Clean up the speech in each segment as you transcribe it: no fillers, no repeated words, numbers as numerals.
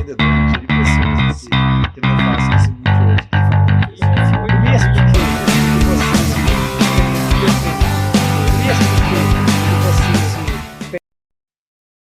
empreendedor, gerir pessoas, que não é fácil nesse mundo de hoje.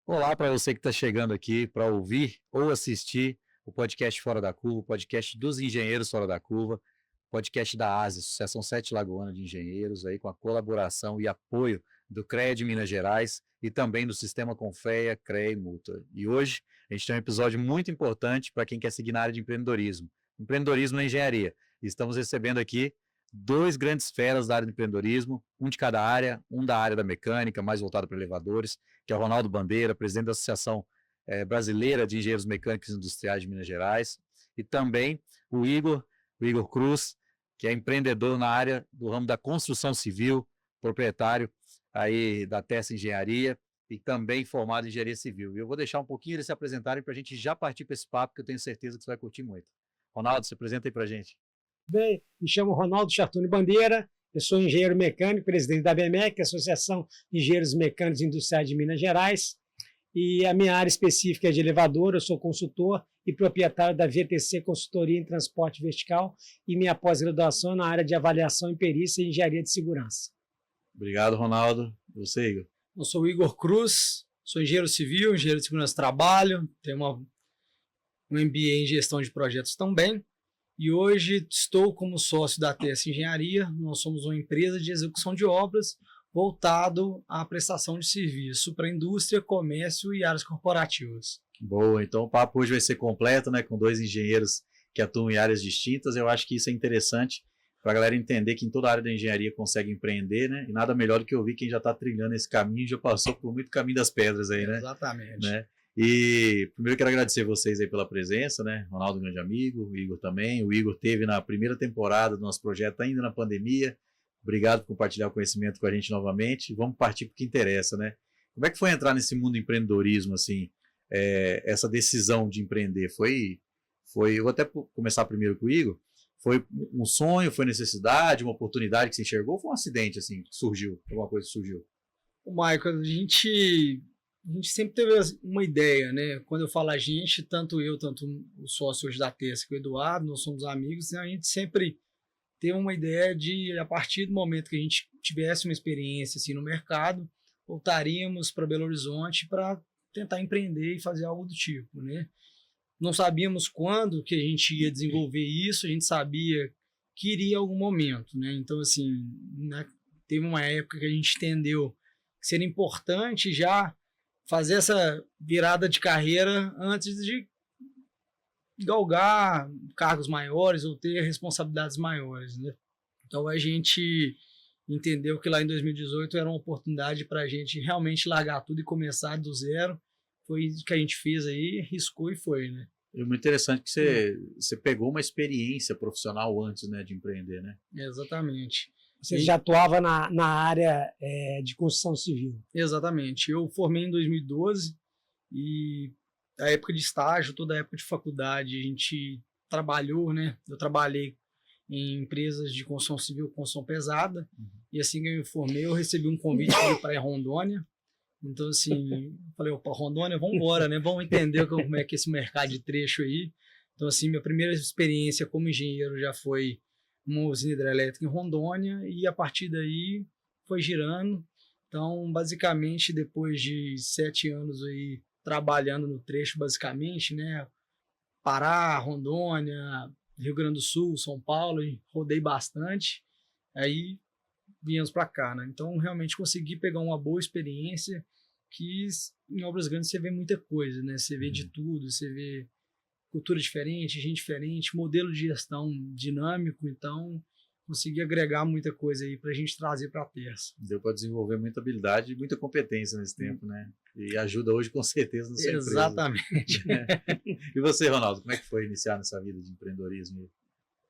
Olá para você que está chegando aqui para ouvir ou assistir o podcast Fora da Curva, o podcast dos engenheiros Fora da Curva, podcast da ASE, Associação Sete Lagoana de Engenheiros, aí com a colaboração e apoio do CREA de Minas Gerais e também do Sistema Confea, CREA e Multa. E hoje a gente tem um episódio muito importante para quem quer seguir na área de empreendedorismo na engenharia. E estamos recebendo aqui dois grandes feras da área de empreendedorismo, um de cada área, um da área da mecânica, mais voltado para elevadores, que é o Ronaldo Bandeira, presidente da Associação Brasileira de Engenheiros Mecânicos e Industriais de Minas Gerais, e também o Igor Cruz, que é empreendedor na área do ramo da construção civil, proprietário aí da Tessa Engenharia e também formado em engenharia civil. E eu vou deixar um pouquinho eles se apresentarem para a gente já partir para esse papo, que eu tenho certeza que você vai curtir muito. Ronaldo, se apresenta aí para a gente. Bem, me chamo Ronaldo Chartuni Bandeira, eu sou engenheiro mecânico, presidente da ABMEC, Associação de Engenheiros Mecânicos e Industriais de Minas Gerais, e a minha área específica é de elevador, eu sou consultor e proprietário da VTC Consultoria em Transporte Vertical e minha pós-graduação na área de avaliação e perícia e engenharia de segurança. Obrigado, Ronaldo. Você, Igor? Eu sou o Igor Cruz, sou engenheiro civil, engenheiro de segurança do trabalho, tenho um MBA em gestão de projetos também. E hoje estou como sócio da Tessa Engenharia. Nós somos uma empresa de execução de obras voltado à prestação de serviço para indústria, comércio e áreas corporativas. Boa, então o papo hoje vai ser completo, né, com dois engenheiros que atuam em áreas distintas. Eu acho que isso é interessante para a galera entender que em toda a área da engenharia consegue empreender, né? E nada melhor do que ouvir quem já está trilhando esse caminho, já passou por muito caminho das pedras aí, né? Exatamente. Né? E primeiro quero agradecer vocês aí pela presença, né? Ronaldo, grande amigo, o Igor também. O Igor teve na primeira temporada do nosso projeto, ainda na pandemia. Obrigado por compartilhar o conhecimento com a gente novamente. Vamos partir para o que interessa, né? Como é que foi entrar nesse mundo do empreendedorismo, assim? Essa decisão de empreender foi, eu vou até começar primeiro com o Igor. Foi um sonho, foi necessidade, uma oportunidade que você enxergou, ou foi um acidente, assim, que surgiu, alguma coisa que surgiu? O Michael, a gente sempre teve uma ideia, né? Quando eu falo a gente, tanto eu, tanto o sócio hoje da Tessa que o Eduardo, nós somos amigos, né? A gente sempre teve uma ideia de, a partir do momento que a gente tivesse uma experiência assim, no mercado, voltaríamos para Belo Horizonte para tentar empreender e fazer algo do tipo, né? Não sabíamos quando que a gente ia desenvolver isso, a gente sabia que iria em algum momento, né? Então, assim, né, teve uma época que a gente entendeu que seria importante já fazer essa virada de carreira antes de galgar cargos maiores ou ter responsabilidades maiores, né? Então, a gente entendeu que lá em 2018 era uma oportunidade para a gente realmente largar tudo e começar do zero. Foi o que a gente fez aí, riscou e foi, né? É muito interessante que você pegou uma experiência profissional antes, né, de empreender, né? Exatamente. Você já atuava na área de construção civil? Exatamente. Eu formei em 2012 e a época de estágio, toda a época de faculdade, a gente trabalhou, né? Eu trabalhei em empresas de construção civil, construção pesada, e assim que eu me formei, eu recebi um convite para ir a Rondônia. Então, assim, falei, opa, Rondônia, vamos embora, né? Vamos entender como é que é esse mercado de trecho aí. Então, assim, minha primeira experiência como engenheiro já foi uma usina hidrelétrica em Rondônia e a partir daí foi girando. Então, basicamente, depois de 7 anos aí trabalhando no trecho, basicamente, né? Pará, Rondônia, Rio Grande do Sul, São Paulo, rodei bastante. Aí viemos para cá, né? Então, realmente consegui pegar uma boa experiência, que em obras grandes você vê muita coisa, né? Você vê de tudo, você vê cultura diferente, gente diferente, modelo de gestão dinâmico, então consegui agregar muita coisa aí para a gente trazer para a Tessa. Deu para desenvolver muita habilidade e muita competência nesse tempo, né? E ajuda hoje com certeza na sua empresa. Exatamente. E você, Ronaldo, como é que foi iniciar nessa vida de empreendedorismo?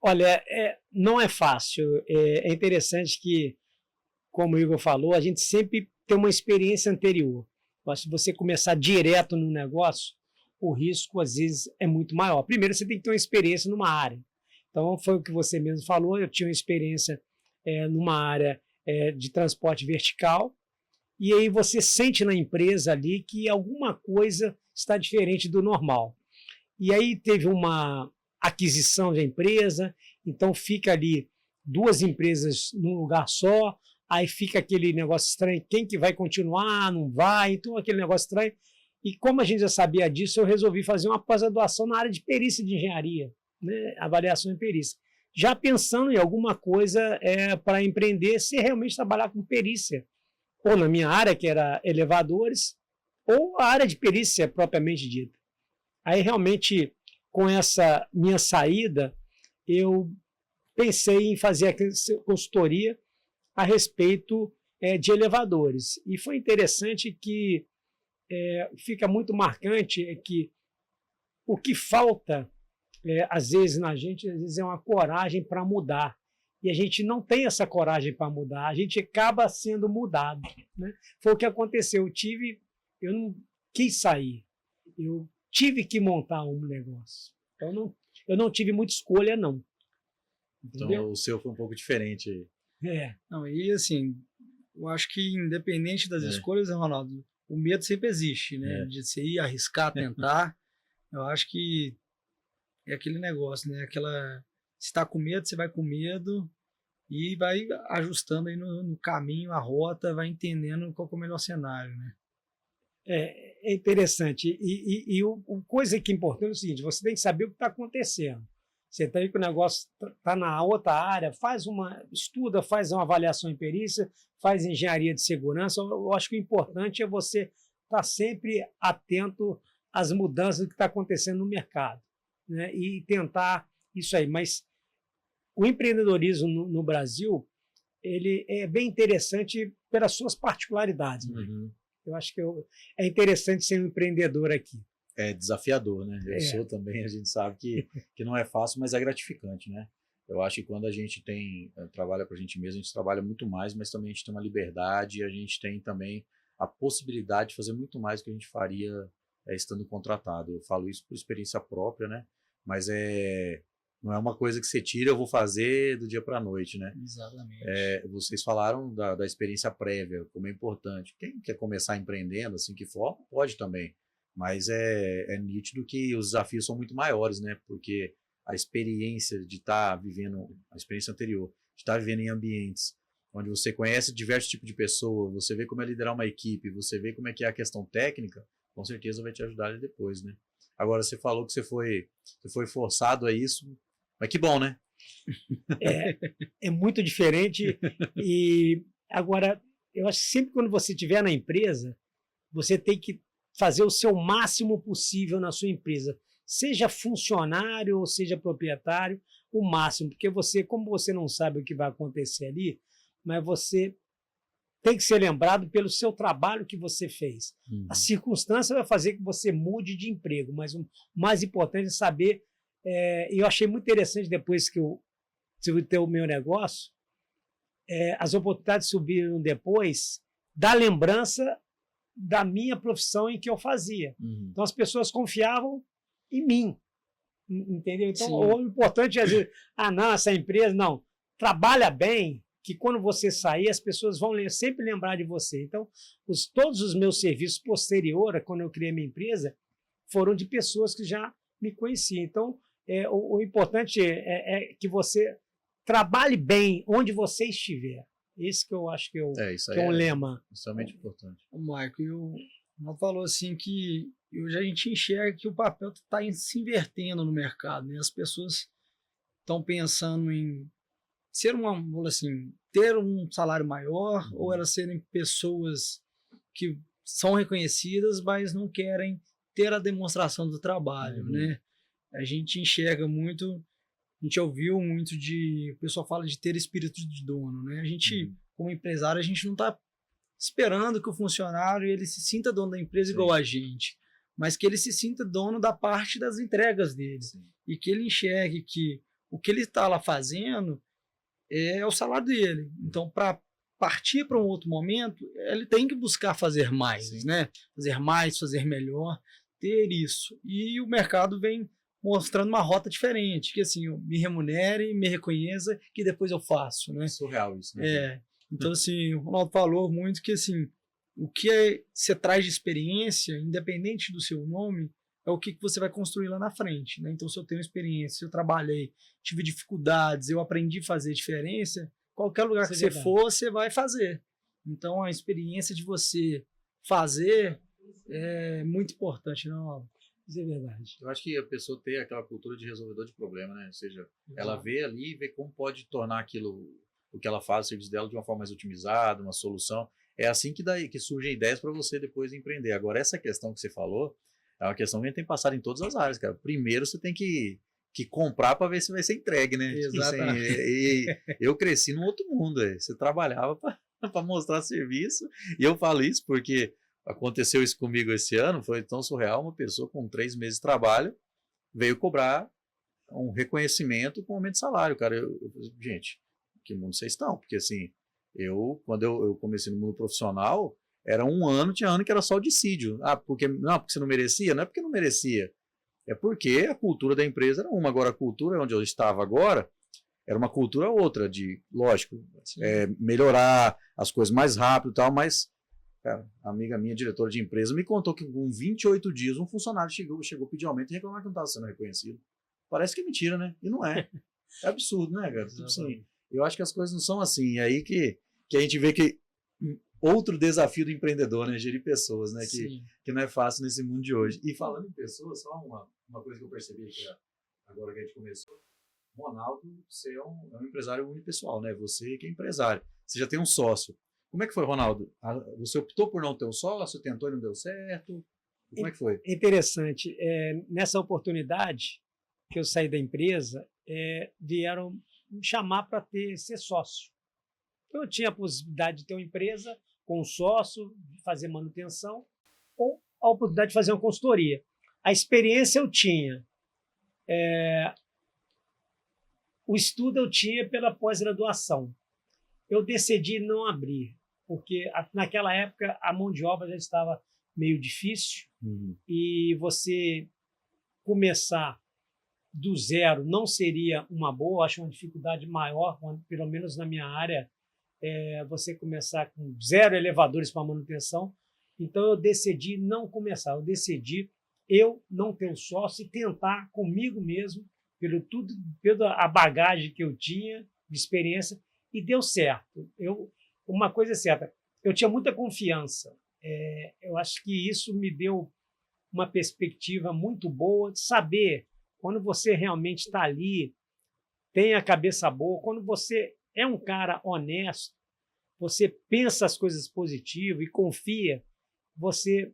Olha, não é fácil. É interessante que, como o Igor falou, a gente sempre tem uma experiência anterior. Mas se você começar direto no negócio, o risco, às vezes, é muito maior. Primeiro, você tem que ter uma experiência numa área. Então, foi o que você mesmo falou, eu tinha uma experiência numa área de transporte vertical, e aí você sente na empresa ali que alguma coisa está diferente do normal. E aí teve uma aquisição da empresa, então fica ali 2 empresas num lugar só, aí fica aquele negócio estranho, quem que vai continuar, não vai, então aquele negócio estranho. E como a gente já sabia disso, eu resolvi fazer uma pós-graduação na área de perícia de engenharia, né? Avaliação em perícia. Já pensando em alguma coisa para empreender, se realmente trabalhar com perícia, ou na minha área, que era elevadores, ou a área de perícia propriamente dita. Aí realmente, com essa minha saída, eu pensei em fazer a consultoria a respeito de elevadores. E foi interessante que fica muito marcante que o que falta, às vezes, na gente, às vezes é uma coragem para mudar. E a gente não tem essa coragem para mudar, a gente acaba sendo mudado, né? Foi o que aconteceu. Eu não quis sair, eu tive que montar um negócio. Então, eu não tive muita escolha, não. Entendeu? Então o seu foi um pouco diferente. Não, e assim, eu acho que independente das escolhas, né, Ronaldo, o medo sempre existe, né? De você ir arriscar, tentar. Eu acho que é aquele negócio, né? Se está com medo, você vai com medo e vai ajustando aí no caminho, a rota, vai entendendo qual é o melhor cenário, né? É interessante. E coisa que é importante é o seguinte: você tem que saber o que está acontecendo. Você está aí que o negócio está na outra área, estuda, faz uma avaliação em perícia, faz engenharia de segurança. Eu acho que o importante é você estar sempre atento às mudanças que está acontecendo no mercado, né? E tentar isso aí. Mas o empreendedorismo no Brasil, ele é bem interessante pelas suas particularidades. Uhum. Eu acho que é interessante ser um empreendedor aqui. É desafiador, né? Eu sou também, a gente sabe que não é fácil, mas é gratificante, né? Eu acho que quando a gente trabalha para a gente mesmo, a gente trabalha muito mais, mas também a gente tem uma liberdade e a gente tem também a possibilidade de fazer muito mais do que a gente faria estando contratado. Eu falo isso por experiência própria, né? Mas não é uma coisa que você tira, eu vou fazer do dia para a noite, né? Exatamente. Vocês falaram da experiência prévia, como é importante. Quem quer começar empreendendo, assim que for, pode também. Mas é nítido que os desafios são muito maiores, né? Porque a experiência de estar vivendo, a experiência anterior, de estar vivendo em ambientes onde você conhece diversos tipos de pessoas, você vê como é liderar uma equipe, você vê como é que é a questão técnica, com certeza vai te ajudar depois, né? Agora, você falou que você foi forçado a isso, mas que bom, né? É muito diferente. E agora, eu acho que sempre quando você estiver na empresa, você tem que fazer o seu máximo possível na sua empresa, seja funcionário ou seja proprietário, o máximo, porque como você não sabe o que vai acontecer ali, mas você tem que ser lembrado pelo seu trabalho que você fez. Uhum. A circunstância vai fazer que você mude de emprego, mas o mais importante é saber. Eu achei muito interessante depois que eu tive o meu negócio, as oportunidades subiram depois da lembrança da minha profissão em que eu fazia. Uhum. Então as pessoas confiavam em mim, entendeu? Então Sim. o importante é dizer, não, essa empresa não trabalha bem, que quando você sair as pessoas vão sempre lembrar de você. Então todos os meus serviços posteriores, quando eu criei minha empresa, foram de pessoas que já me conheciam. Então o importante é que você trabalhe bem onde você estiver. Esse que eu acho que é um lema. Extremamente importante. O Marco, não falou assim que hoje a gente enxerga que o papel está se invertendo no mercado, né? As pessoas estão pensando em ter um salário maior, ou elas serem pessoas que são reconhecidas, mas não querem ter a demonstração do trabalho, né? A gente enxerga muito. A gente ouviu muito o pessoal fala de ter espírito de dono, né? A gente, como empresário, a gente não está esperando que o funcionário ele se sinta dono da empresa igual a gente, mas que ele se sinta dono da parte das entregas dele. Sim. E que ele enxergue que o que ele está lá fazendo é o salário dele. Então, para partir para um outro momento, ele tem que buscar fazer mais, né? Fazer mais, fazer melhor, ter isso. E o mercado vem mostrando uma rota diferente, que assim, eu me remunere, me reconheça, que depois eu faço, né? É surreal isso, né? Então, assim, o Ronaldo falou muito que, assim, o que você traz de experiência, independente do seu nome, é o que você vai construir lá na frente, né? Então, se eu tenho experiência, se eu trabalhei, tive dificuldades, eu aprendi a fazer diferença, qualquer lugar que você for, você vai fazer. Então, a experiência de você fazer é muito importante, não? Isso é verdade. Eu acho que a pessoa ter aquela cultura de resolvedor de problema, né? Ou seja, ela vê ali e vê como pode tornar aquilo, o que ela faz, o serviço dela, de uma forma mais otimizada, uma solução. É assim que surgem ideias para você depois empreender. Agora, essa questão que você falou, é uma questão que a gente tem passado em todas as áreas, cara. Primeiro, você tem que comprar para ver se vai ser entregue, né? Exatamente. Tipo assim, e eu cresci num outro mundo. Você trabalhava para mostrar serviço. E eu falo isso porque aconteceu isso comigo esse ano. Foi tão surreal. Uma pessoa com 3 meses de trabalho veio cobrar um reconhecimento com aumento de salário, cara. Gente, que mundo vocês estão? Porque assim, quando eu comecei no mundo profissional, era tinha ano que era só o dissídio. Porque você não merecia? Não é porque não merecia. É porque a cultura da empresa era uma. Agora, a cultura onde eu estava agora era uma cultura outra, de, lógico, melhorar as coisas mais rápido e tal, mas, cara, a amiga minha, diretora de empresa, me contou que com 28 dias um funcionário chegou pedir aumento e reclamar que não estava sendo reconhecido. Parece que é mentira, né? E não é. É absurdo, né, cara? Tipo assim, eu acho que as coisas não são assim. É aí que a gente vê que outro desafio do empreendedor, né? Gerir pessoas, né? Que não é fácil nesse mundo de hoje. E falando em pessoas, só uma coisa que eu percebi aqui agora que a gente começou. Ronaldo, você é um empresário unipessoal, né? Você que é empresário. Você já tem um sócio. Como é que foi, Ronaldo? Você optou por não ter um sócio, tentou e não deu certo? Como é que foi? Interessante. Nessa oportunidade que eu saí da empresa, vieram me chamar para ser sócio. Então, eu tinha a possibilidade de ter uma empresa com um sócio, fazer manutenção, ou a oportunidade de fazer uma consultoria. A experiência eu tinha. O estudo eu tinha pela pós-graduação. Eu decidi não abrir, porque naquela época a mão de obra já estava meio difícil e você começar do zero não seria uma boa, acho uma dificuldade maior, pelo menos na minha área, você começar com 0 elevadores para manutenção. Então eu decidi não começar, eu decidi não ter um sócio e tentar comigo mesmo, pela a bagagem que eu tinha de experiência, e deu certo. Uma coisa é certa, eu tinha muita confiança. Eu acho que isso me deu uma perspectiva muito boa de saber quando você realmente está ali, tem a cabeça boa, quando você é um cara honesto, você pensa as coisas positivas e confia, você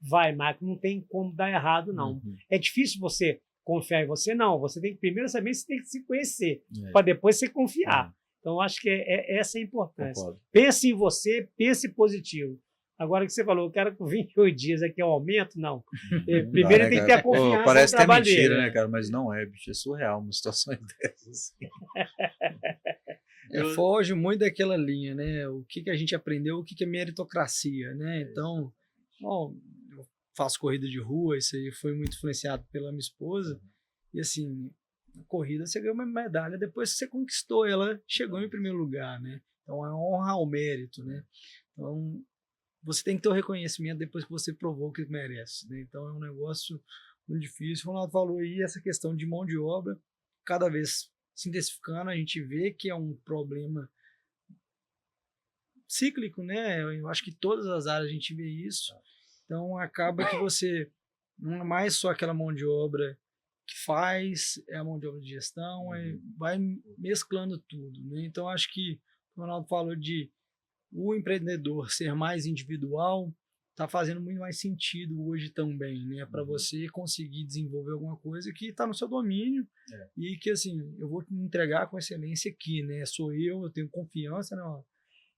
vai, Marco, não tem como dar errado, não. É difícil você confiar em você, não. Você tem que primeiro saber, você tem que se conhecer, para depois você confiar. Então, eu acho que essa é a importância. Concordo. Pense em você, pense positivo. Agora que você falou, eu quero com 28 dias aqui é um aumento, não. Primeiro dá, tem né, que ter a confiança. Parece no até mentira, trabalho, né, cara? Mas não é, bicho. É surreal uma situação dessas. Foge muito daquela linha, né? O que a gente aprendeu, o que é meritocracia, né? Então, bom, eu faço corrida de rua, isso aí foi muito influenciado pela minha esposa. E assim, na corrida você ganhou uma medalha, depois que você conquistou, ela chegou em primeiro lugar, né? Então é honra ao mérito, né? Então, você tem que ter o reconhecimento depois que você provou que merece, né? Então é um negócio muito difícil. O Ronaldo falou aí, essa questão de mão de obra, cada vez se intensificando, a gente vê que é um problema cíclico, né? Eu acho que todas as áreas a gente vê isso. Então acaba que você não é mais só aquela mão de obra que faz, é a mão de obra de gestão, vai mesclando tudo, né? Então acho que o Ronaldo falou de o empreendedor ser mais individual, está fazendo muito mais sentido hoje também, né? Para você conseguir desenvolver alguma coisa que está no seu domínio e que, assim, eu vou te entregar com excelência aqui, né? Sou eu tenho confiança, né?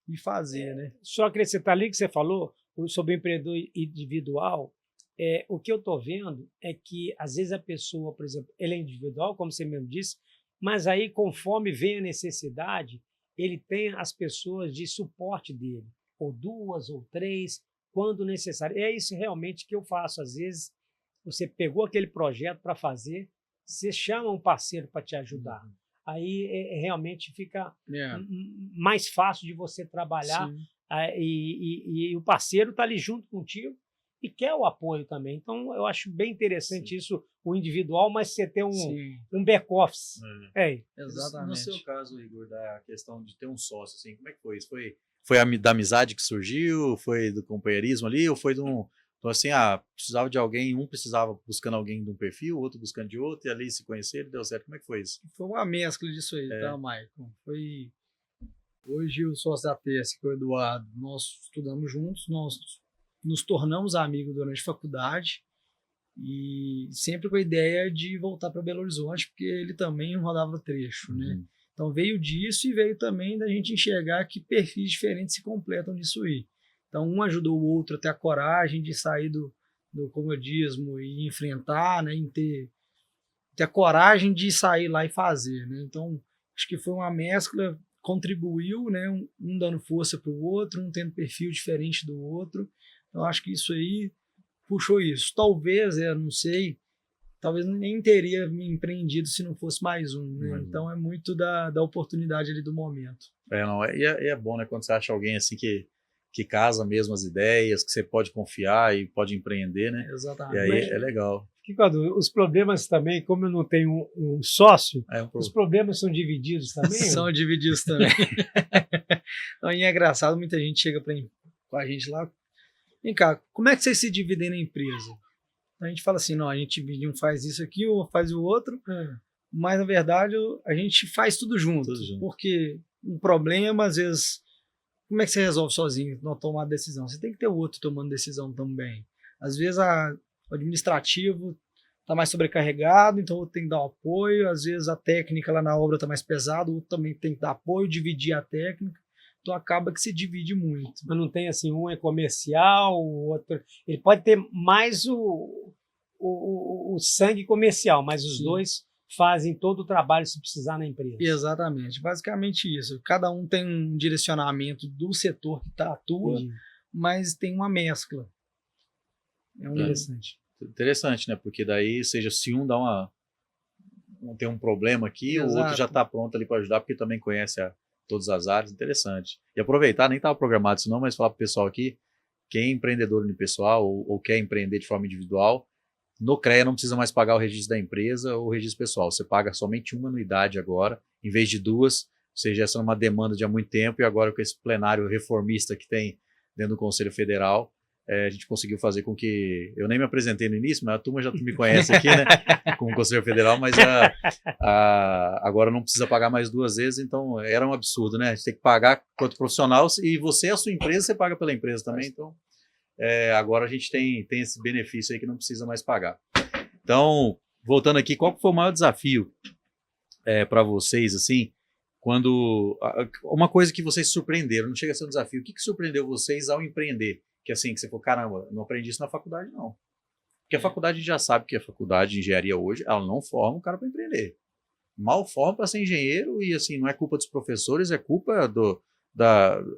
E fazer, né? Só acrescentar ali que você falou sobre o empreendedor individual, o que eu estou vendo é que, às vezes, a pessoa, por exemplo, ele é individual, como você mesmo disse, mas aí, conforme vem a necessidade, ele tem as pessoas de suporte dele, ou 2 ou 3, quando necessário. É isso realmente que eu faço. Às vezes, você pegou aquele projeto para fazer, você chama um parceiro para te ajudar. Aí realmente fica mais fácil de você trabalhar, e o parceiro está ali junto contigo e quer o apoio também. Então, eu acho bem interessante isso, o individual, mas você ter um back-office. Exatamente. No seu caso, Igor, da questão de ter um sócio, assim, como é que foi isso? Foi da amizade que surgiu? Foi do companheirismo ali? Ou foi de um... Então, assim, precisava de alguém, um precisava buscando alguém de um perfil, o outro buscando de outro, e ali se conheceram, deu certo. Como é que foi isso? Foi uma mescla disso aí, tá, Maicon? Hoje o sócio da TES, que é o Eduardo, nós estudamos juntos, nós nos tornamos amigos durante a faculdade e sempre com a ideia de voltar para Belo Horizonte, porque ele também rodava trecho, né? Então veio disso e veio também da gente enxergar que perfis diferentes se completam nisso aí. Então um ajudou o outro a ter a coragem de sair do comodismo e enfrentar, né? Em ter a coragem de sair lá e fazer, né? Então acho que foi uma mescla, contribuiu, né? Um dando força para o outro, um tendo perfil diferente do outro. Então acho que isso aí puxou isso. Talvez, não sei, talvez nem teria me empreendido se não fosse mais um, né? Então é muito da oportunidade ali do momento. É bom, né? Quando você acha alguém assim que casa mesmo as ideias, que você pode confiar e pode empreender, né? Exatamente. E aí é legal. Os problemas também, como eu não tenho um sócio, os problemas são divididos também? São divididos também. Então, é engraçado, muita gente chega com a gente lá, vem cá, como é que vocês se dividem na empresa? A gente fala assim, não, a gente divide, um faz isso aqui, o outro faz o outro, mas na verdade a gente faz tudo junto, porque um problema, às vezes, como é que você resolve sozinho, não tomar decisão? Você tem que ter o outro tomando decisão também. Às vezes o administrativo está mais sobrecarregado, então o outro tem que dar um apoio, às vezes a técnica lá na obra está mais pesada, o outro também tem que dar apoio, dividir a técnica. Então acaba que se divide muito. Mas não tem assim, um é comercial, o outro... Ele pode ter mais o sangue comercial, mas os dois fazem todo o trabalho se precisar na empresa. Exatamente. Basicamente isso. Cada um tem um direcionamento do setor que atua, mas tem uma mescla. Interessante. Interessante, né? Porque daí, seja, se um tem um problema aqui, o outro já está pronto ali para ajudar, porque também conhece todas as áreas. Interessante. E aproveitar, nem estava programado isso não, mas falar para o pessoal aqui, quem é empreendedor unipessoal ou quer empreender de forma individual, no CREA não precisa mais pagar o registro da empresa ou o registro pessoal. Você paga somente uma anuidade agora, em vez de duas. Ou seja, essa é uma demanda de há muito tempo, e agora com esse plenário reformista que tem dentro do Conselho Federal, a gente conseguiu fazer com que... Eu nem me apresentei no início, mas a turma já me conhece aqui, né? Como Conselho Federal, mas agora não precisa pagar mais duas vezes, então era um absurdo, né? A gente tem que pagar quanto profissional, e você, a sua empresa, você paga pela empresa também, então agora a gente tem esse benefício aí que não precisa mais pagar. Então, voltando aqui, qual foi o maior desafio para vocês, assim, quando... Uma coisa que vocês surpreenderam, não chega a ser um desafio, o que surpreendeu vocês ao empreender? Que assim, que você falou, caramba, não aprendi isso na faculdade, não. Porque a faculdade, a gente já sabe que a faculdade de engenharia hoje, ela não forma o cara para empreender. Mal forma para ser engenheiro, e assim, não é culpa dos professores, é culpa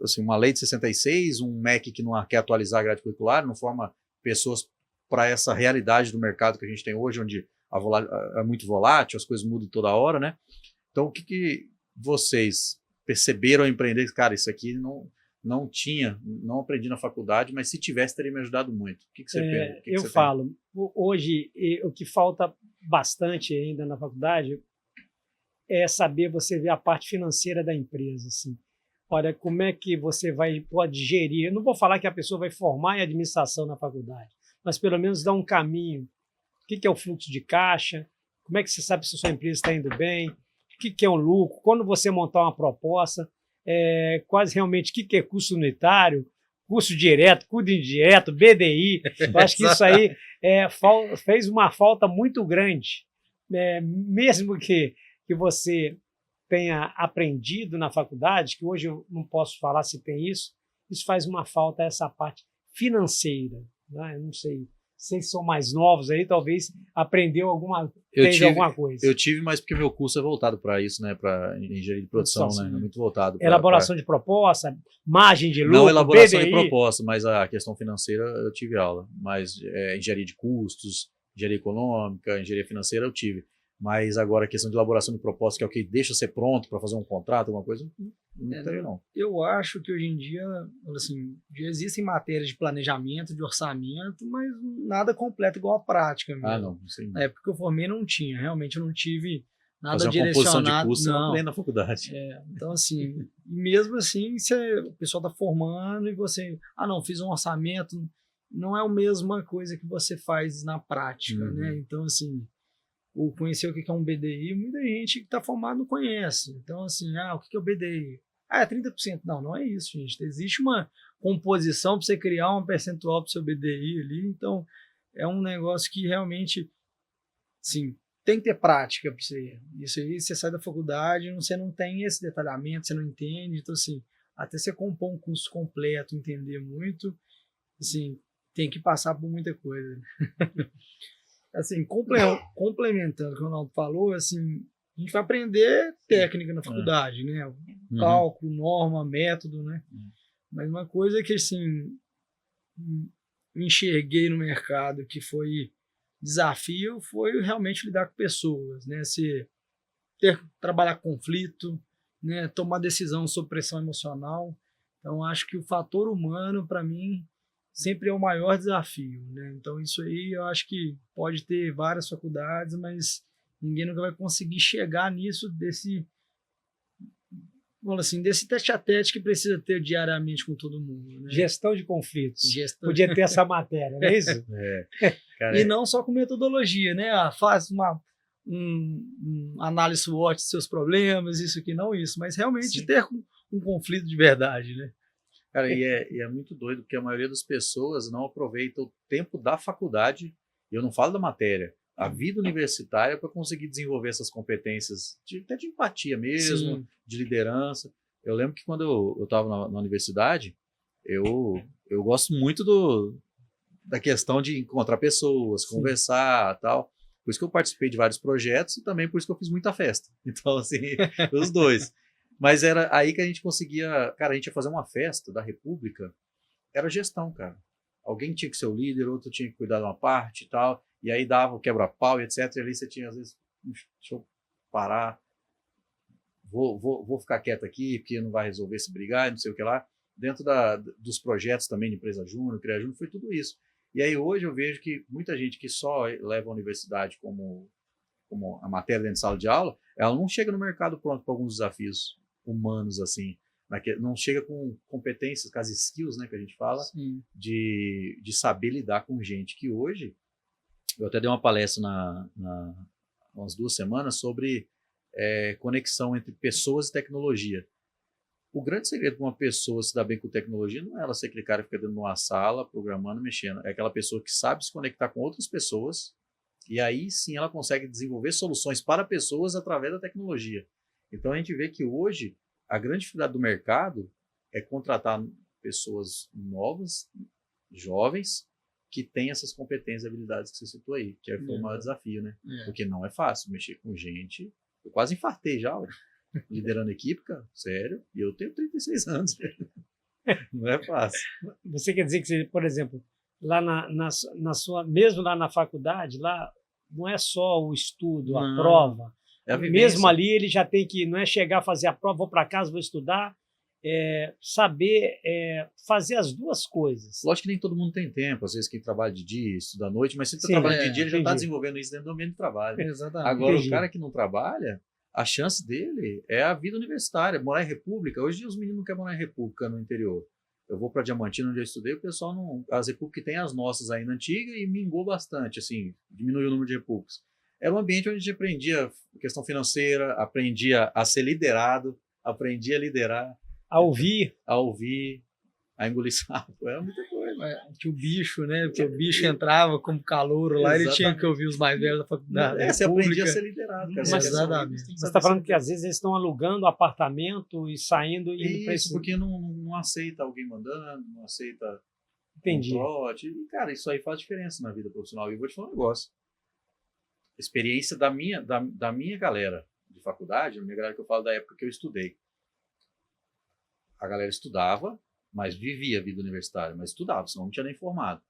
assim, uma lei de 66, um MEC que não quer atualizar a grade curricular, não forma pessoas para essa realidade do mercado que a gente tem hoje, onde é muito volátil, as coisas mudam toda hora, né? Então, o que vocês perceberam ao empreender? Cara, isso aqui não aprendi na faculdade, mas se tivesse, teria me ajudado muito. O que você pensa? Eu falo, hoje, o que falta bastante ainda na faculdade é saber você ver a parte financeira da empresa, assim. Olha, como é que você pode gerir? Eu não vou falar que a pessoa vai formar em administração na faculdade, mas pelo menos dar um caminho. O que é o fluxo de caixa? Como é que você sabe se a sua empresa está indo bem? O que é um lucro? Quando você montar uma proposta, quase realmente o que é custo unitário, custo direto, custo indireto, BDI. Eu acho que isso aí fez uma falta muito grande. Mesmo que você tenha aprendido na faculdade, que hoje eu não posso falar se tem isso faz uma falta, essa parte financeira. Né? Eu não sei. Vocês são mais novos aí, talvez aprendeu alguma coisa. Eu tive, mas porque meu curso é voltado para isso, né? Para engenharia de produção, né? É muito voltado. Elaboração de proposta, margem de lucro, não elaboração BDI. de proposta, mas a questão financeira eu tive aula. Mas engenharia de custos, engenharia econômica, engenharia financeira eu tive. Mas agora a questão de elaboração de proposta, que é o que deixa ser pronto para fazer um contrato, alguma coisa, Não tem, não. Eu acho que hoje em dia, assim, já existem matérias de planejamento, de orçamento, mas nada completo igual a prática mesmo. Ah, não. Sim. Na época que eu formei não tinha, realmente eu não tive nada Fazer uma composição de direcionado. curso, você não Não. aprende na faculdade. Então, assim, mesmo assim, o pessoal está formando e você, não, fiz um orçamento, não é a mesma coisa que você faz na prática, né? Então, assim, conhecer o que é um BDI, muita gente que está formado não conhece. Então, assim, o que é o BDI? É 30%. Não, não é isso, gente. Existe uma composição para você criar um percentual para o seu BDI ali. Então, é um negócio que realmente, sim, tem que ter prática para você. Isso aí, você sai da faculdade, você não tem esse detalhamento, você não entende. Então, assim, até você compor um curso completo, entender muito, assim, tem que passar por muita coisa. Assim, complementando o que o Ronaldo falou, assim, a gente vai aprender técnica na faculdade, né? Cálculo, norma, método, né? Mas uma coisa que, assim, enxerguei no mercado que foi desafio foi realmente lidar com pessoas, né? Trabalhar conflito, né? Tomar decisão sob pressão emocional. Então, acho que o fator humano, para mim, sempre é o maior desafio, né? Então, isso aí eu acho que pode ter várias faculdades, mas ninguém nunca vai conseguir chegar nisso desse tete-a-tete que precisa ter diariamente com todo mundo, né? Gestão de conflitos. Podia ter essa matéria, não é isso? Cara, e não só com metodologia, né? Faz uma análise SWOT dos seus problemas, isso aqui, não isso, mas realmente ter um conflito de verdade, né? Cara, e é muito doido, porque a maioria das pessoas não aproveita o tempo da faculdade, e eu não falo da matéria, a vida universitária para conseguir desenvolver essas competências, até de empatia mesmo, de liderança. Eu lembro que quando eu estava na universidade, eu gosto muito da questão de encontrar pessoas, conversar, tal. Por isso que eu participei de vários projetos e também por isso que eu fiz muita festa. Então, assim, os dois. Mas era aí que a gente conseguia... Cara, a gente ia fazer uma festa da República, era gestão, cara. Alguém tinha que ser o líder, outro tinha que cuidar de uma parte e tal, e aí dava o quebra-pau e etc. E ali você tinha, às vezes, deixa eu parar, vou ficar quieto aqui, porque não vai resolver se brigar, não sei o que lá. Dentro dos projetos também de empresa júnior, CREA Júnior, foi tudo isso. E aí hoje eu vejo que muita gente que só leva a universidade como a matéria dentro de sala de aula, ela não chega no mercado pronto para alguns desafios humanos, assim, não chega com competências, com as skills, né, que a gente fala, de saber lidar com gente que hoje, eu até dei uma palestra umas 2 semanas sobre conexão entre pessoas e tecnologia. O grande segredo para uma pessoa se dar bem com tecnologia não é ela ser aquele cara que fica dentro de uma sala, programando, mexendo. É aquela pessoa que sabe se conectar com outras pessoas e aí sim ela consegue desenvolver soluções para pessoas através da tecnologia. Então a gente vê que hoje a grande dificuldade do mercado é contratar pessoas novas, jovens, que têm essas competências e habilidades que você citou aí, que foi o maior desafio, né? Porque não é fácil mexer com gente. Eu quase infartei já, liderando equipe, cara, sério, e eu tenho 36 anos. Não é fácil. Você quer dizer que, você, por exemplo, lá mesmo lá na faculdade, lá não é só o estudo, a prova. Mesmo ali ele já tem que, não é chegar a fazer a prova, vou para casa, vou estudar, saber fazer as duas coisas. Lógico que nem todo mundo tem tempo, às vezes quem trabalha de dia, estuda à noite, mas se você trabalha de dia, ele já está desenvolvendo isso dentro do ambiente de trabalho. Exatamente. Agora, o cara que não trabalha, a chance dele é a vida universitária, morar em república. Hoje os meninos não querem morar em república no interior. Eu vou para Diamantina, onde eu estudei, o pessoal não... As repúblicas que tem as nossas ainda antigas e mingou bastante, assim, diminuiu o número de repúblicas. Era um ambiente onde a gente aprendia questão financeira, aprendia a ser liderado, aprendia a liderar. A ouvir, a engolir sapo, era muita coisa. Tinha o bicho, né? Porque o bicho entrava como calouro lá, ele tinha que ouvir os mais velhos da faculdade. Você aprendia a ser liderado. Cara. Mas, exatamente. Você está falando que às vezes eles estão alugando apartamento e saindo e indo para isso, porque não aceita alguém mandando, não aceita Entendi. Um trote. E, cara, isso aí faz diferença na vida profissional. E eu vou te falar um negócio. Experiência da minha galera de faculdade, a minha galera que eu falo da época que eu estudei. A galera estudava, mas vivia a vida universitária, mas estudava, senão não tinha nem formado.